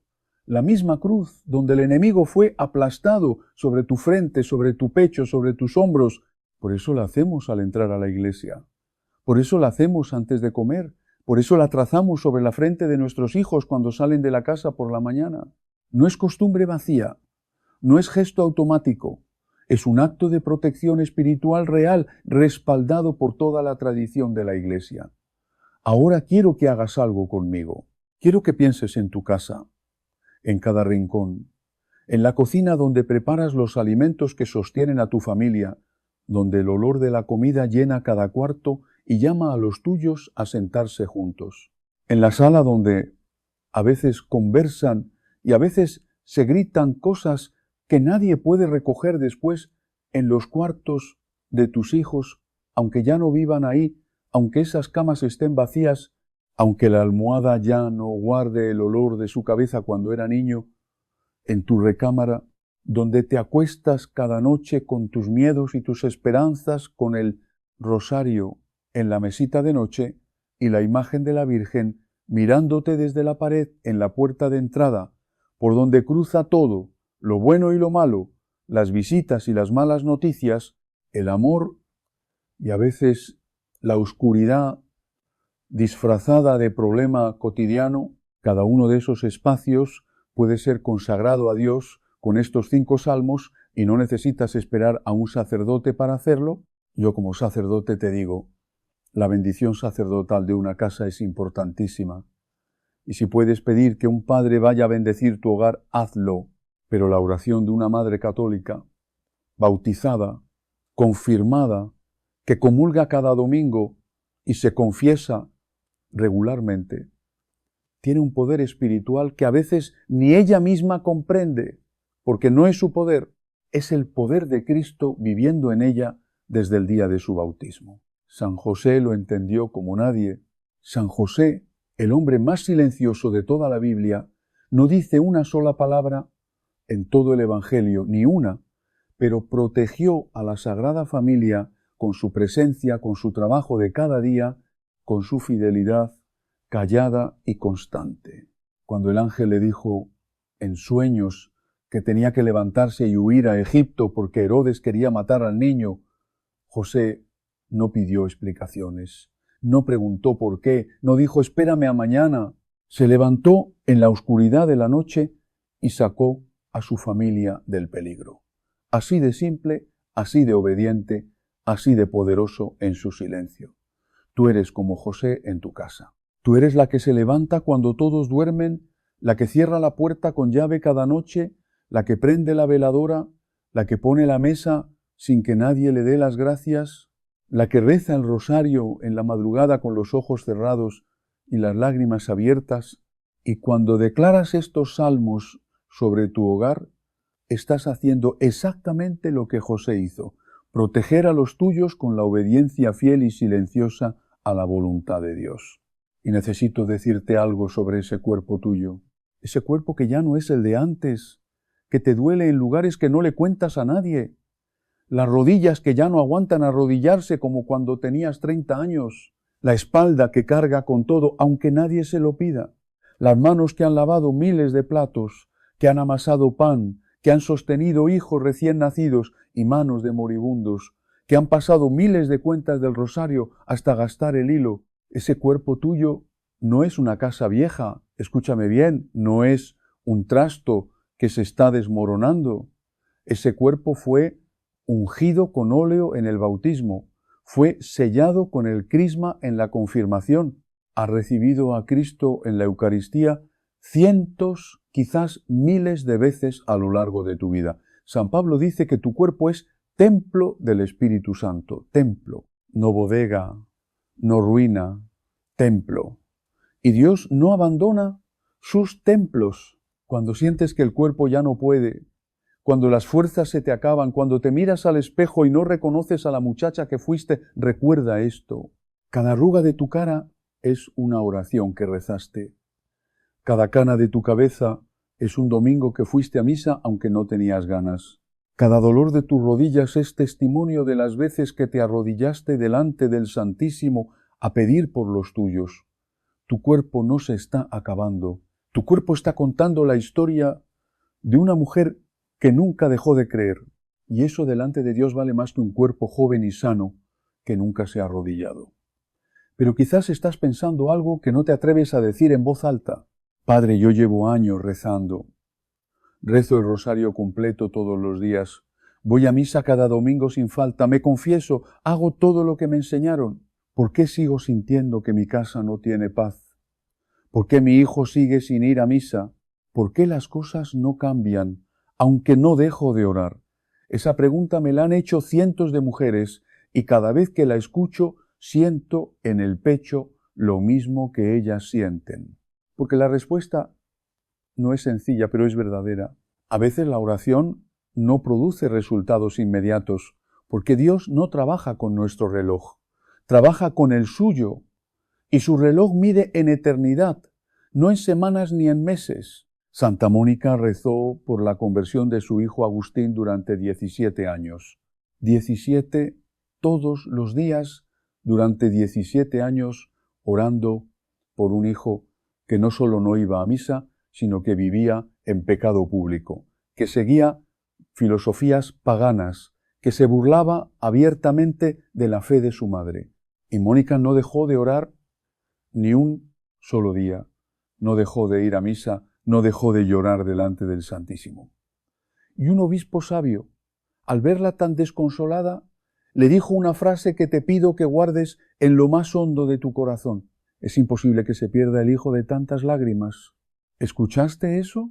la misma cruz donde el enemigo fue aplastado sobre tu frente, sobre tu pecho, sobre tus hombros. Por eso la hacemos al entrar a la iglesia. Por eso la hacemos antes de comer. Por eso la trazamos sobre la frente de nuestros hijos cuando salen de la casa por la mañana. No es costumbre vacía, no es gesto automático, es un acto de protección espiritual real, respaldado por toda la tradición de la Iglesia. Ahora quiero que hagas algo conmigo. Quiero que pienses en tu casa, en cada rincón, en la cocina donde preparas los alimentos que sostienen a tu familia, donde el olor de la comida llena cada cuarto y llama a los tuyos a sentarse juntos. En la sala donde a veces conversan y a veces se gritan cosas que nadie puede recoger después en los cuartos de tus hijos, aunque ya no vivan ahí, aunque esas camas estén vacías, aunque la almohada ya no guarde el olor de su cabeza cuando era niño, en tu recámara, donde te acuestas cada noche con tus miedos y tus esperanzas, con el rosario en la mesita de noche y la imagen de la Virgen mirándote desde la pared en la puerta de entrada, por donde cruza todo, lo bueno y lo malo, las visitas y las malas noticias, el amor y a veces la oscuridad disfrazada de problema cotidiano. Cada uno de esos espacios puede ser consagrado a Dios con estos 5 salmos y no necesitas esperar a un sacerdote para hacerlo. Yo como sacerdote te digo, la bendición sacerdotal de una casa es importantísima. Y si puedes pedir que un padre vaya a bendecir tu hogar, hazlo. Pero la oración de una madre católica, bautizada, confirmada, que comulga cada domingo y se confiesa regularmente, tiene un poder espiritual que a veces ni ella misma comprende, porque no es su poder, es el poder de Cristo viviendo en ella desde el día de su bautismo. San José lo entendió como nadie. San José, el hombre más silencioso de toda la Biblia, no dice una sola palabra en todo el Evangelio, ni una, pero protegió a la Sagrada Familia con su presencia, con su trabajo de cada día, con su fidelidad callada y constante. Cuando el ángel le dijo en sueños que tenía que levantarse y huir a Egipto porque Herodes quería matar al niño, José no pidió explicaciones, no preguntó por qué, no dijo espérame a mañana. Se levantó en la oscuridad de la noche y sacó a su familia del peligro. Así de simple, así de obediente, así de poderoso en su silencio. Tú eres como José en tu casa. Tú eres la que se levanta cuando todos duermen, la que cierra la puerta con llave cada noche, la que prende la veladora, la que pone la mesa sin que nadie le dé las gracias, la que reza el rosario en la madrugada con los ojos cerrados y las lágrimas abiertas. Y cuando declaras estos salmos sobre tu hogar, estás haciendo exactamente lo que José hizo, proteger a los tuyos con la obediencia fiel y silenciosa a la voluntad de Dios. Y necesito decirte algo sobre ese cuerpo tuyo, ese cuerpo que ya no es el de antes, que te duele en lugares que no le cuentas a nadie, las rodillas que ya no aguantan arrodillarse como cuando tenías 30 años, la espalda que carga con todo aunque nadie se lo pida, las manos que han lavado miles de platos, que han amasado pan, que han sostenido hijos recién nacidos y manos de moribundos, que han pasado miles de cuentas del rosario hasta gastar el hilo. Ese cuerpo tuyo no es una casa vieja, escúchame bien, no es un trasto que se está desmoronando. Ese cuerpo fue ungido con óleo en el bautismo, fue sellado con el crisma en la confirmación, ha recibido a Cristo en la Eucaristía cientos, quizás miles de veces a lo largo de tu vida. San Pablo dice que tu cuerpo es templo del Espíritu Santo, templo, no bodega, no ruina, templo. Y Dios no abandona sus templos cuando sientes que el cuerpo ya no puede, cuando las fuerzas se te acaban, cuando te miras al espejo y no reconoces a la muchacha que fuiste. Recuerda esto. Cada arruga de tu cara es una oración que rezaste. Cada cana de tu cabeza es un domingo que fuiste a misa aunque no tenías ganas. Cada dolor de tus rodillas es testimonio de las veces que te arrodillaste delante del Santísimo a pedir por los tuyos. Tu cuerpo no se está acabando. Tu cuerpo está contando la historia de una mujer que nunca dejó de creer. Y eso delante de Dios vale más que un cuerpo joven y sano que nunca se ha arrodillado. Pero quizás estás pensando algo que no te atreves a decir en voz alta. Padre, yo llevo años rezando. Rezo el rosario completo todos los días. Voy a misa cada domingo sin falta. Me confieso, hago todo lo que me enseñaron. ¿Por qué sigo sintiendo que mi casa no tiene paz? ¿Por qué mi hijo sigue sin ir a misa? ¿Por qué las cosas no cambian, aunque no dejo de orar? Esa pregunta me la han hecho cientos de mujeres y cada vez que la escucho siento en el pecho lo mismo que ellas sienten. Porque la respuesta no es sencilla, pero es verdadera. A veces la oración no produce resultados inmediatos, porque Dios no trabaja con nuestro reloj, trabaja con el suyo, y su reloj mide en eternidad, no en semanas ni en meses. Santa Mónica rezó por la conversión de su hijo Agustín durante 17 años. 17 todos los días, durante 17 años, orando por un hijo que no solo no iba a misa, sino que vivía en pecado público, que seguía filosofías paganas, que se burlaba abiertamente de la fe de su madre. Y Mónica no dejó de orar ni un solo día, no dejó de ir a misa, no dejó de llorar delante del Santísimo. Y un obispo sabio, al verla tan desconsolada, le dijo una frase que te pido que guardes en lo más hondo de tu corazón. Es imposible que se pierda el hijo de tantas lágrimas. ¿Escuchaste eso?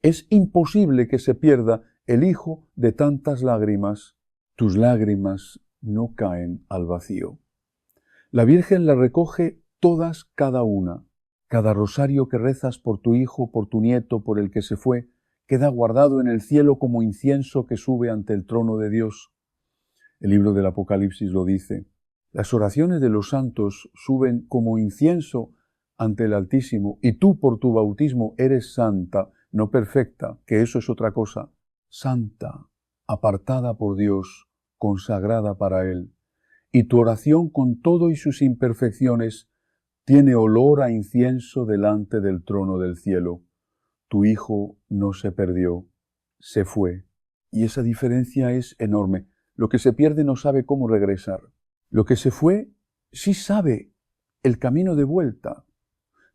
Es imposible que se pierda el hijo de tantas lágrimas. Tus lágrimas no caen al vacío. La Virgen las recoge todas cada una. Cada rosario que rezas por tu hijo, por tu nieto, por el que se fue, queda guardado en el cielo como incienso que sube ante el trono de Dios. El libro del Apocalipsis lo dice. Las oraciones de los santos suben como incienso ante el Altísimo, y tú por tu bautismo eres santa, no perfecta, que eso es otra cosa, santa, apartada por Dios, consagrada para Él. Y tu oración con todo y sus imperfecciones tiene olor a incienso delante del trono del cielo. Tu hijo no se perdió, se fue. Y esa diferencia es enorme. Lo que se pierde no sabe cómo regresar. Lo que se fue sí sabe el camino de vuelta.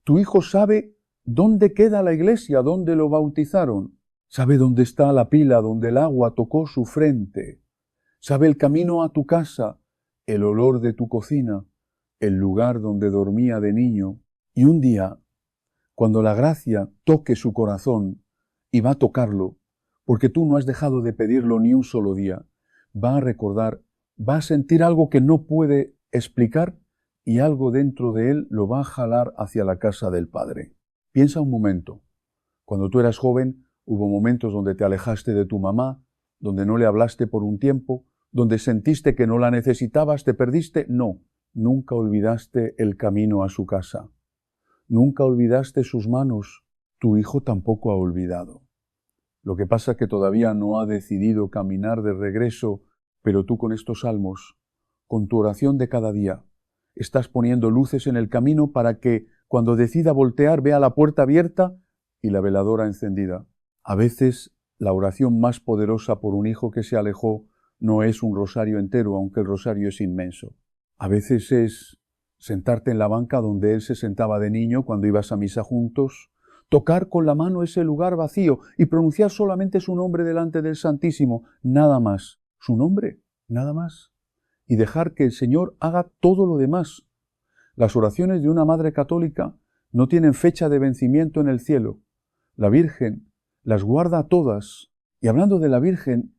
Tu hijo sabe dónde queda la iglesia, dónde lo bautizaron. Sabe dónde está la pila donde el agua tocó su frente. Sabe el camino a tu casa, el olor de tu cocina, el lugar donde dormía de niño. Y un día, cuando la gracia toque su corazón, y va a tocarlo, porque tú no has dejado de pedirlo ni un solo día, va a recordar, va a sentir algo que no puede explicar y algo dentro de él lo va a jalar hacia la casa del Padre. Piensa un momento. Cuando tú eras joven, hubo momentos donde te alejaste de tu mamá, donde no le hablaste por un tiempo, donde sentiste que no la necesitabas, te perdiste. No, nunca olvidaste el camino a su casa. Nunca olvidaste sus manos. Tu hijo tampoco ha olvidado. Lo que pasa es que todavía no ha decidido caminar de regreso, pero tú con estos salmos, con tu oración de cada día, estás poniendo luces en el camino para que cuando decida voltear vea la puerta abierta y la veladora encendida. A veces la oración más poderosa por un hijo que se alejó no es un rosario entero, aunque el rosario es inmenso. A veces es sentarte en la banca donde él se sentaba de niño cuando ibas a misa juntos, tocar con la mano ese lugar vacío y pronunciar solamente su nombre delante del Santísimo, nada más. Su nombre, nada más. Y dejar que el Señor haga todo lo demás. Las oraciones de una madre católica no tienen fecha de vencimiento en el cielo. La Virgen las guarda todas. Y hablando de la Virgen,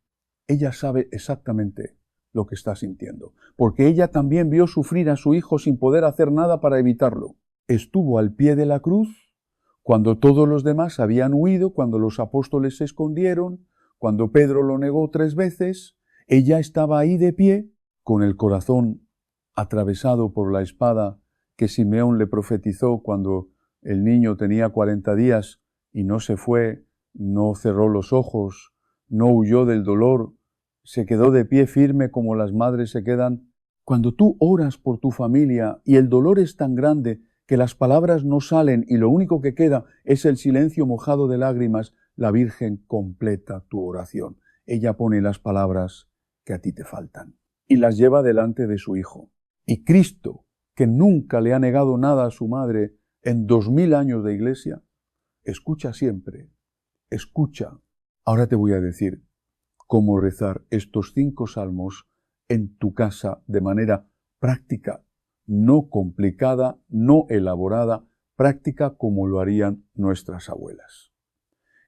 ella sabe exactamente lo que está sintiendo, porque ella también vio sufrir a su hijo sin poder hacer nada para evitarlo. Estuvo al pie de la cruz cuando todos los demás habían huido, cuando los apóstoles se escondieron, cuando Pedro lo negó 3 veces, ella estaba ahí de pie, con el corazón atravesado por la espada que Simeón le profetizó cuando el niño tenía 40 días y no se fue, no cerró los ojos, no huyó del dolor, se quedó de pie firme como las madres se quedan. Cuando tú oras por tu familia y el dolor es tan grande que las palabras no salen y lo único que queda es el silencio mojado de lágrimas, la Virgen completa tu oración. Ella pone las palabras que a ti te faltan y las lleva delante de su Hijo. Y Cristo, que nunca le ha negado nada a su madre en 2000 años de iglesia, escucha siempre, escucha. Ahora te voy a decir cómo rezar estos 5 salmos en tu casa de manera práctica, no complicada, no elaborada, práctica como lo harían nuestras abuelas.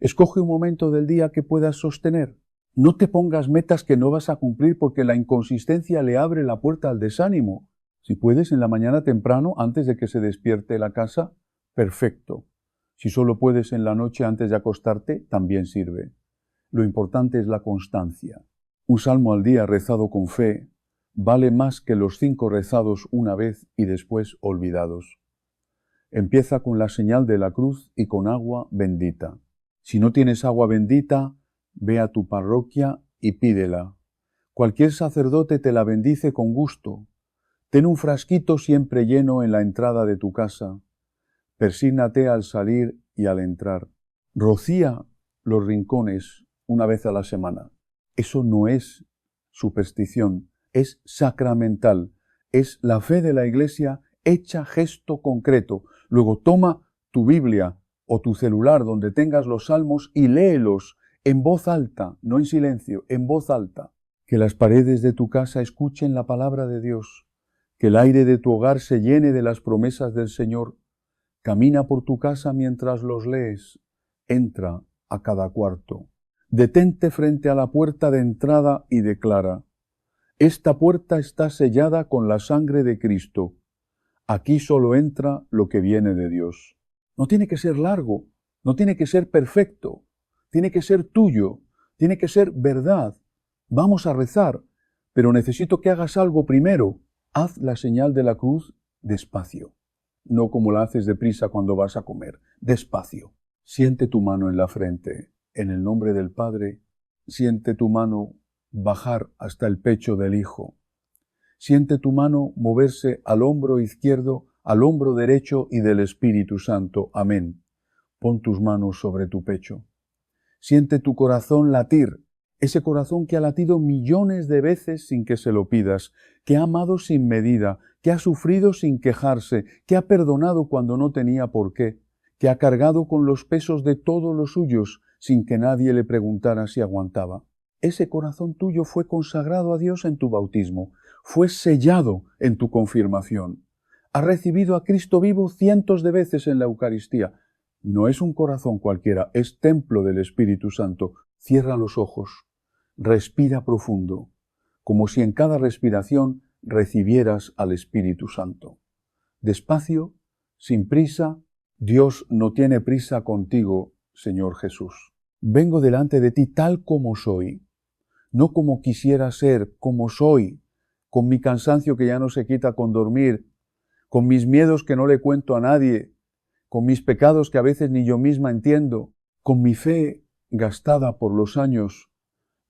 Escoge un momento del día que puedas sostener. No te pongas metas que no vas a cumplir porque la inconsistencia le abre la puerta al desánimo. Si puedes en la mañana temprano, antes de que se despierte la casa, perfecto. Si solo puedes en la noche antes de acostarte, también sirve. Lo importante es la constancia. Un salmo al día rezado con fe vale más que los 5 rezados una vez y después olvidados. Empieza con la señal de la cruz y con agua bendita. Si no tienes agua bendita, ve a tu parroquia y pídela. Cualquier sacerdote te la bendice con gusto. Ten un frasquito siempre lleno en la entrada de tu casa. Persígnate al salir y al entrar. Rocía los rincones una vez a la semana. Eso no es superstición, es sacramental. Es la fe de la Iglesia hecha gesto concreto. Luego toma tu Biblia o tu celular donde tengas los salmos y léelos en voz alta, no en silencio, en voz alta. Que las paredes de tu casa escuchen la palabra de Dios. Que el aire de tu hogar se llene de las promesas del Señor. Camina por tu casa mientras los lees. Entra a cada cuarto. Detente frente a la puerta de entrada y declara: esta puerta está sellada con la sangre de Cristo. Aquí solo entra lo que viene de Dios. No tiene que ser largo, no tiene que ser perfecto, tiene que ser tuyo, tiene que ser verdad. Vamos a rezar, pero necesito que hagas algo primero. Haz la señal de la cruz despacio, no como la haces deprisa cuando vas a comer, despacio. Siente tu mano en la frente, en el nombre del Padre. Siente tu mano bajar hasta el pecho del Hijo. Siente tu mano moverse al hombro izquierdo, al hombro derecho y del Espíritu Santo. Amén. Pon tus manos sobre tu pecho. Siente tu corazón latir, ese corazón que ha latido millones de veces sin que se lo pidas, que ha amado sin medida, que ha sufrido sin quejarse, que ha perdonado cuando no tenía por qué, que ha cargado con los pesos de todos los suyos sin que nadie le preguntara si aguantaba. Ese corazón tuyo fue consagrado a Dios en tu bautismo, fue sellado en tu confirmación. Has recibido a Cristo vivo cientos de veces en la Eucaristía. No es un corazón cualquiera, es templo del Espíritu Santo. Cierra los ojos, respira profundo, como si en cada respiración recibieras al Espíritu Santo. Despacio, sin prisa. Dios no tiene prisa contigo, Señor Jesús. Vengo delante de ti tal como soy, no como quisiera ser, como soy, con mi cansancio que ya no se quita con dormir, con mis miedos que no le cuento a nadie, con mis pecados que a veces ni yo misma entiendo, con mi fe gastada por los años,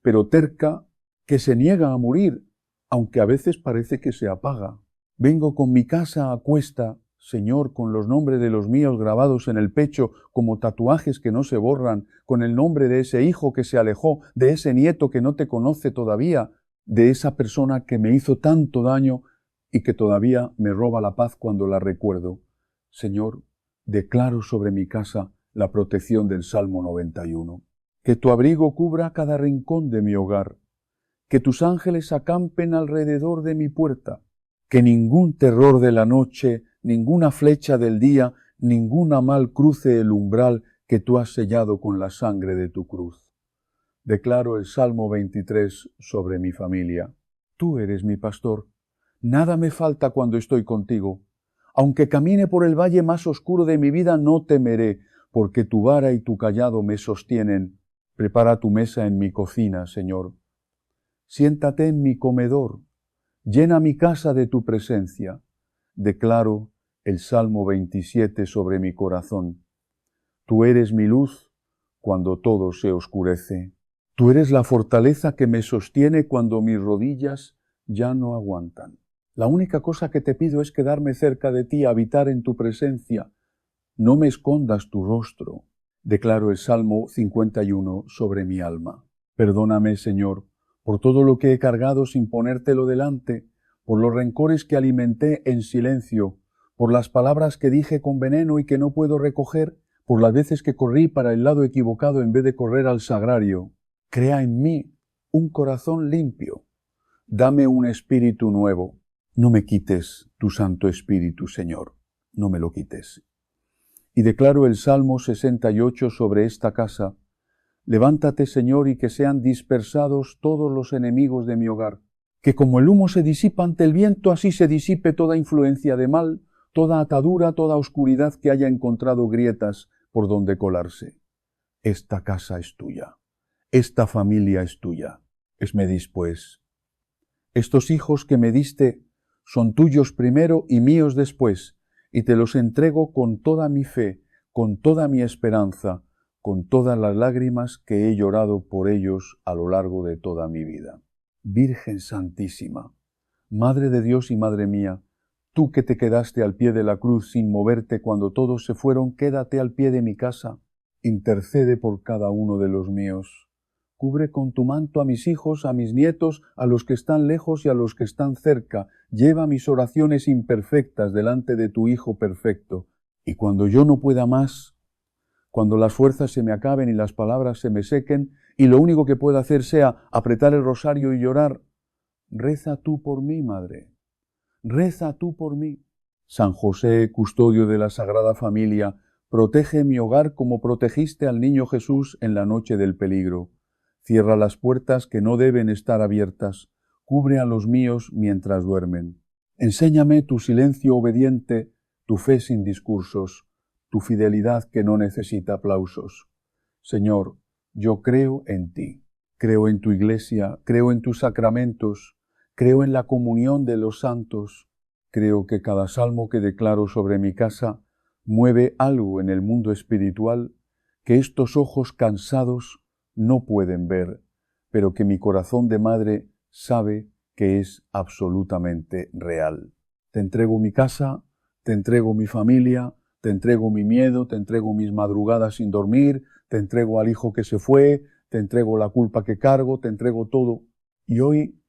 pero terca, que se niega a morir, aunque a veces parece que se apaga. Vengo con mi casa a cuesta, Señor, con los nombres de los míos grabados en el pecho como tatuajes que no se borran, con el nombre de ese hijo que se alejó, de ese nieto que no te conoce todavía, de esa persona que me hizo tanto daño y que todavía me roba la paz cuando la recuerdo. Señor, declaro sobre mi casa la protección del Salmo 91. Que tu abrigo cubra cada rincón de mi hogar, que tus ángeles acampen alrededor de mi puerta, que ningún terror de la noche, ninguna flecha del día, ninguna mal cruce el umbral que tú has sellado con la sangre de tu cruz. Declaro el Salmo 23 sobre mi familia. Tú eres mi pastor. Nada me falta cuando estoy contigo. Aunque camine por el valle más oscuro de mi vida, no temeré, porque tu vara y tu cayado me sostienen. Prepara tu mesa en mi cocina, Señor. Siéntate en mi comedor. Llena mi casa de tu presencia. Declaro el Salmo 27 sobre mi corazón. Tú eres mi luz cuando todo se oscurece. Tú eres la fortaleza que me sostiene cuando mis rodillas ya no aguantan. La única cosa que te pido es quedarme cerca de ti, habitar en tu presencia. No me escondas tu rostro. Declaro el Salmo 51 sobre mi alma. Perdóname, Señor, por todo lo que he cargado sin ponértelo delante, por los rencores que alimenté en silencio, por las palabras que dije con veneno y que no puedo recoger, por las veces que corrí para el lado equivocado en vez de correr al sagrario. Crea en mí un corazón limpio. Dame un espíritu nuevo. No me quites tu Santo Espíritu, Señor. No me lo quites. Y declaro el Salmo 68 sobre esta casa. Levántate, Señor, y que sean dispersados todos los enemigos de mi hogar. Que como el humo se disipa ante el viento, así se disipe toda influencia de mal, toda atadura, toda oscuridad que haya encontrado grietas por donde colarse. Esta casa es tuya. Esta familia es tuya. Esmedís, pues. Estos hijos que me diste son tuyos primero y míos después, y te los entrego con toda mi fe, con toda mi esperanza, con todas las lágrimas que he llorado por ellos a lo largo de toda mi vida. Virgen Santísima, Madre de Dios y Madre mía, tú que te quedaste al pie de la cruz sin moverte cuando todos se fueron, quédate al pie de mi casa, intercede por cada uno de los míos. Cubre con tu manto a mis hijos, a mis nietos, a los que están lejos y a los que están cerca. Lleva mis oraciones imperfectas delante de tu Hijo perfecto. Y cuando yo no pueda más, cuando las fuerzas se me acaben y las palabras se me sequen, y lo único que pueda hacer sea apretar el rosario y llorar, reza tú por mí, Madre. Reza tú por mí. San José, custodio de la Sagrada Familia, protege mi hogar como protegiste al niño Jesús en la noche del peligro. Cierra las puertas que no deben estar abiertas. Cubre a los míos mientras duermen. Enséñame tu silencio obediente, tu fe sin discursos, tu fidelidad que no necesita aplausos. Señor, yo creo en ti. Creo en tu Iglesia, creo en tus sacramentos, creo en la comunión de los santos. Creo que cada salmo que declaro sobre mi casa mueve algo en el mundo espiritual que estos ojos cansados no pueden ver, pero que mi corazón de madre sabe que es absolutamente real. Te entrego mi casa, te entrego mi familia, te entrego mi miedo, te entrego mis madrugadas sin dormir, te entrego al hijo que se fue, te entrego la culpa que cargo, te entrego todo. Y hoy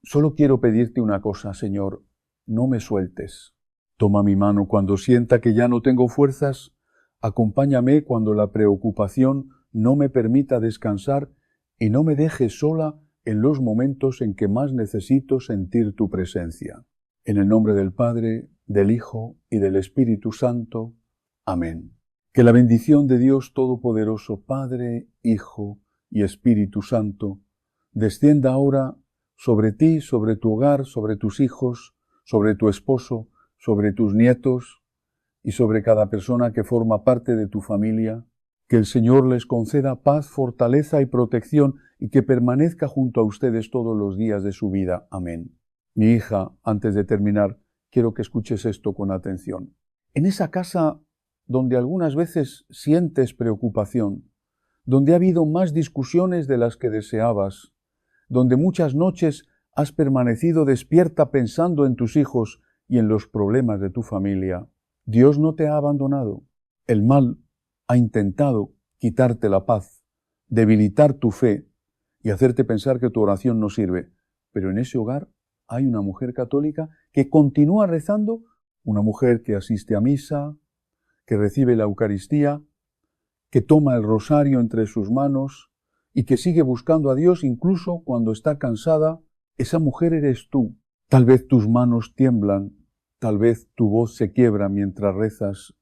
solo quiero pedirte una cosa, Señor, no me sueltes. Toma mi mano cuando sienta que ya no tengo fuerzas, acompáñame cuando la preocupación no me permita descansar y no me dejes sola en los momentos en que más necesito sentir tu presencia. En el nombre del Padre, del Hijo y del Espíritu Santo. Amén. Que la bendición de Dios Todopoderoso, Padre, Hijo y Espíritu Santo, descienda ahora sobre ti, sobre tu hogar, sobre tus hijos, sobre tu esposo, sobre tus nietos y sobre cada persona que forma parte de tu familia. Que el Señor les conceda paz, fortaleza y protección y que permanezca junto a ustedes todos los días de su vida. Amén. Mi hija, antes de terminar, quiero que escuches esto con atención. En esa casa donde algunas veces sientes preocupación, donde ha habido más discusiones de las que deseabas, donde muchas noches has permanecido despierta pensando en tus hijos y en los problemas de tu familia, Dios no te ha abandonado. El mal ha intentado quitarte la paz, debilitar tu fe y hacerte pensar que tu oración no sirve. Pero en ese hogar hay una mujer católica que continúa rezando, una mujer que asiste a misa, que recibe la Eucaristía, que toma el rosario entre sus manos y que sigue buscando a Dios incluso cuando está cansada. Esa mujer eres tú. Tal vez tus manos tiemblan, tal vez tu voz se quiebra mientras rezas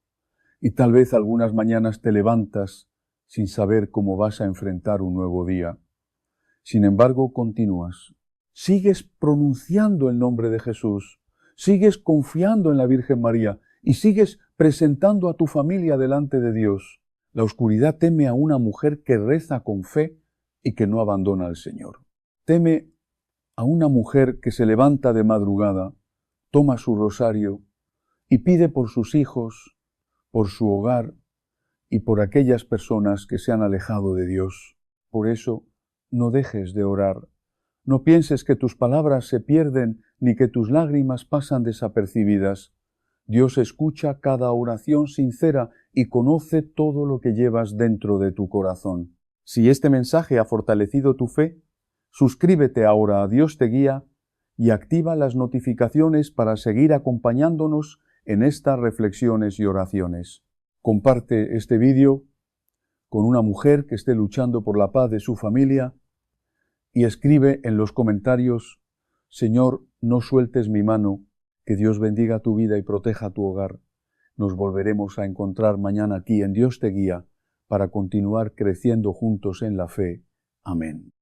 y tal vez algunas mañanas te levantas sin saber cómo vas a enfrentar un nuevo día. Sin embargo, continúas. Sigues pronunciando el nombre de Jesús, sigues confiando en la Virgen María y sigues presentando a tu familia delante de Dios. La oscuridad teme a una mujer que reza con fe y que no abandona al Señor. Teme a una mujer que se levanta de madrugada, toma su rosario y pide por sus hijos, por su hogar y por aquellas personas que se han alejado de Dios. Por eso, no dejes de orar, No pienses que tus palabras se pierden ni que tus lágrimas pasan desapercibidas. Dios escucha cada oración sincera y conoce todo lo que llevas dentro de tu corazón. Si este mensaje ha fortalecido tu fe, suscríbete ahora a Dios te guía y activa las notificaciones para seguir acompañándonos en estas reflexiones y oraciones. Comparte este vídeo con una mujer que esté luchando por la paz de su familia y escribe en los comentarios: Señor, no sueltes mi mano, que Dios bendiga tu vida y proteja tu hogar. Nos volveremos a encontrar mañana aquí en Dios te guía para continuar creciendo juntos en la fe. Amén.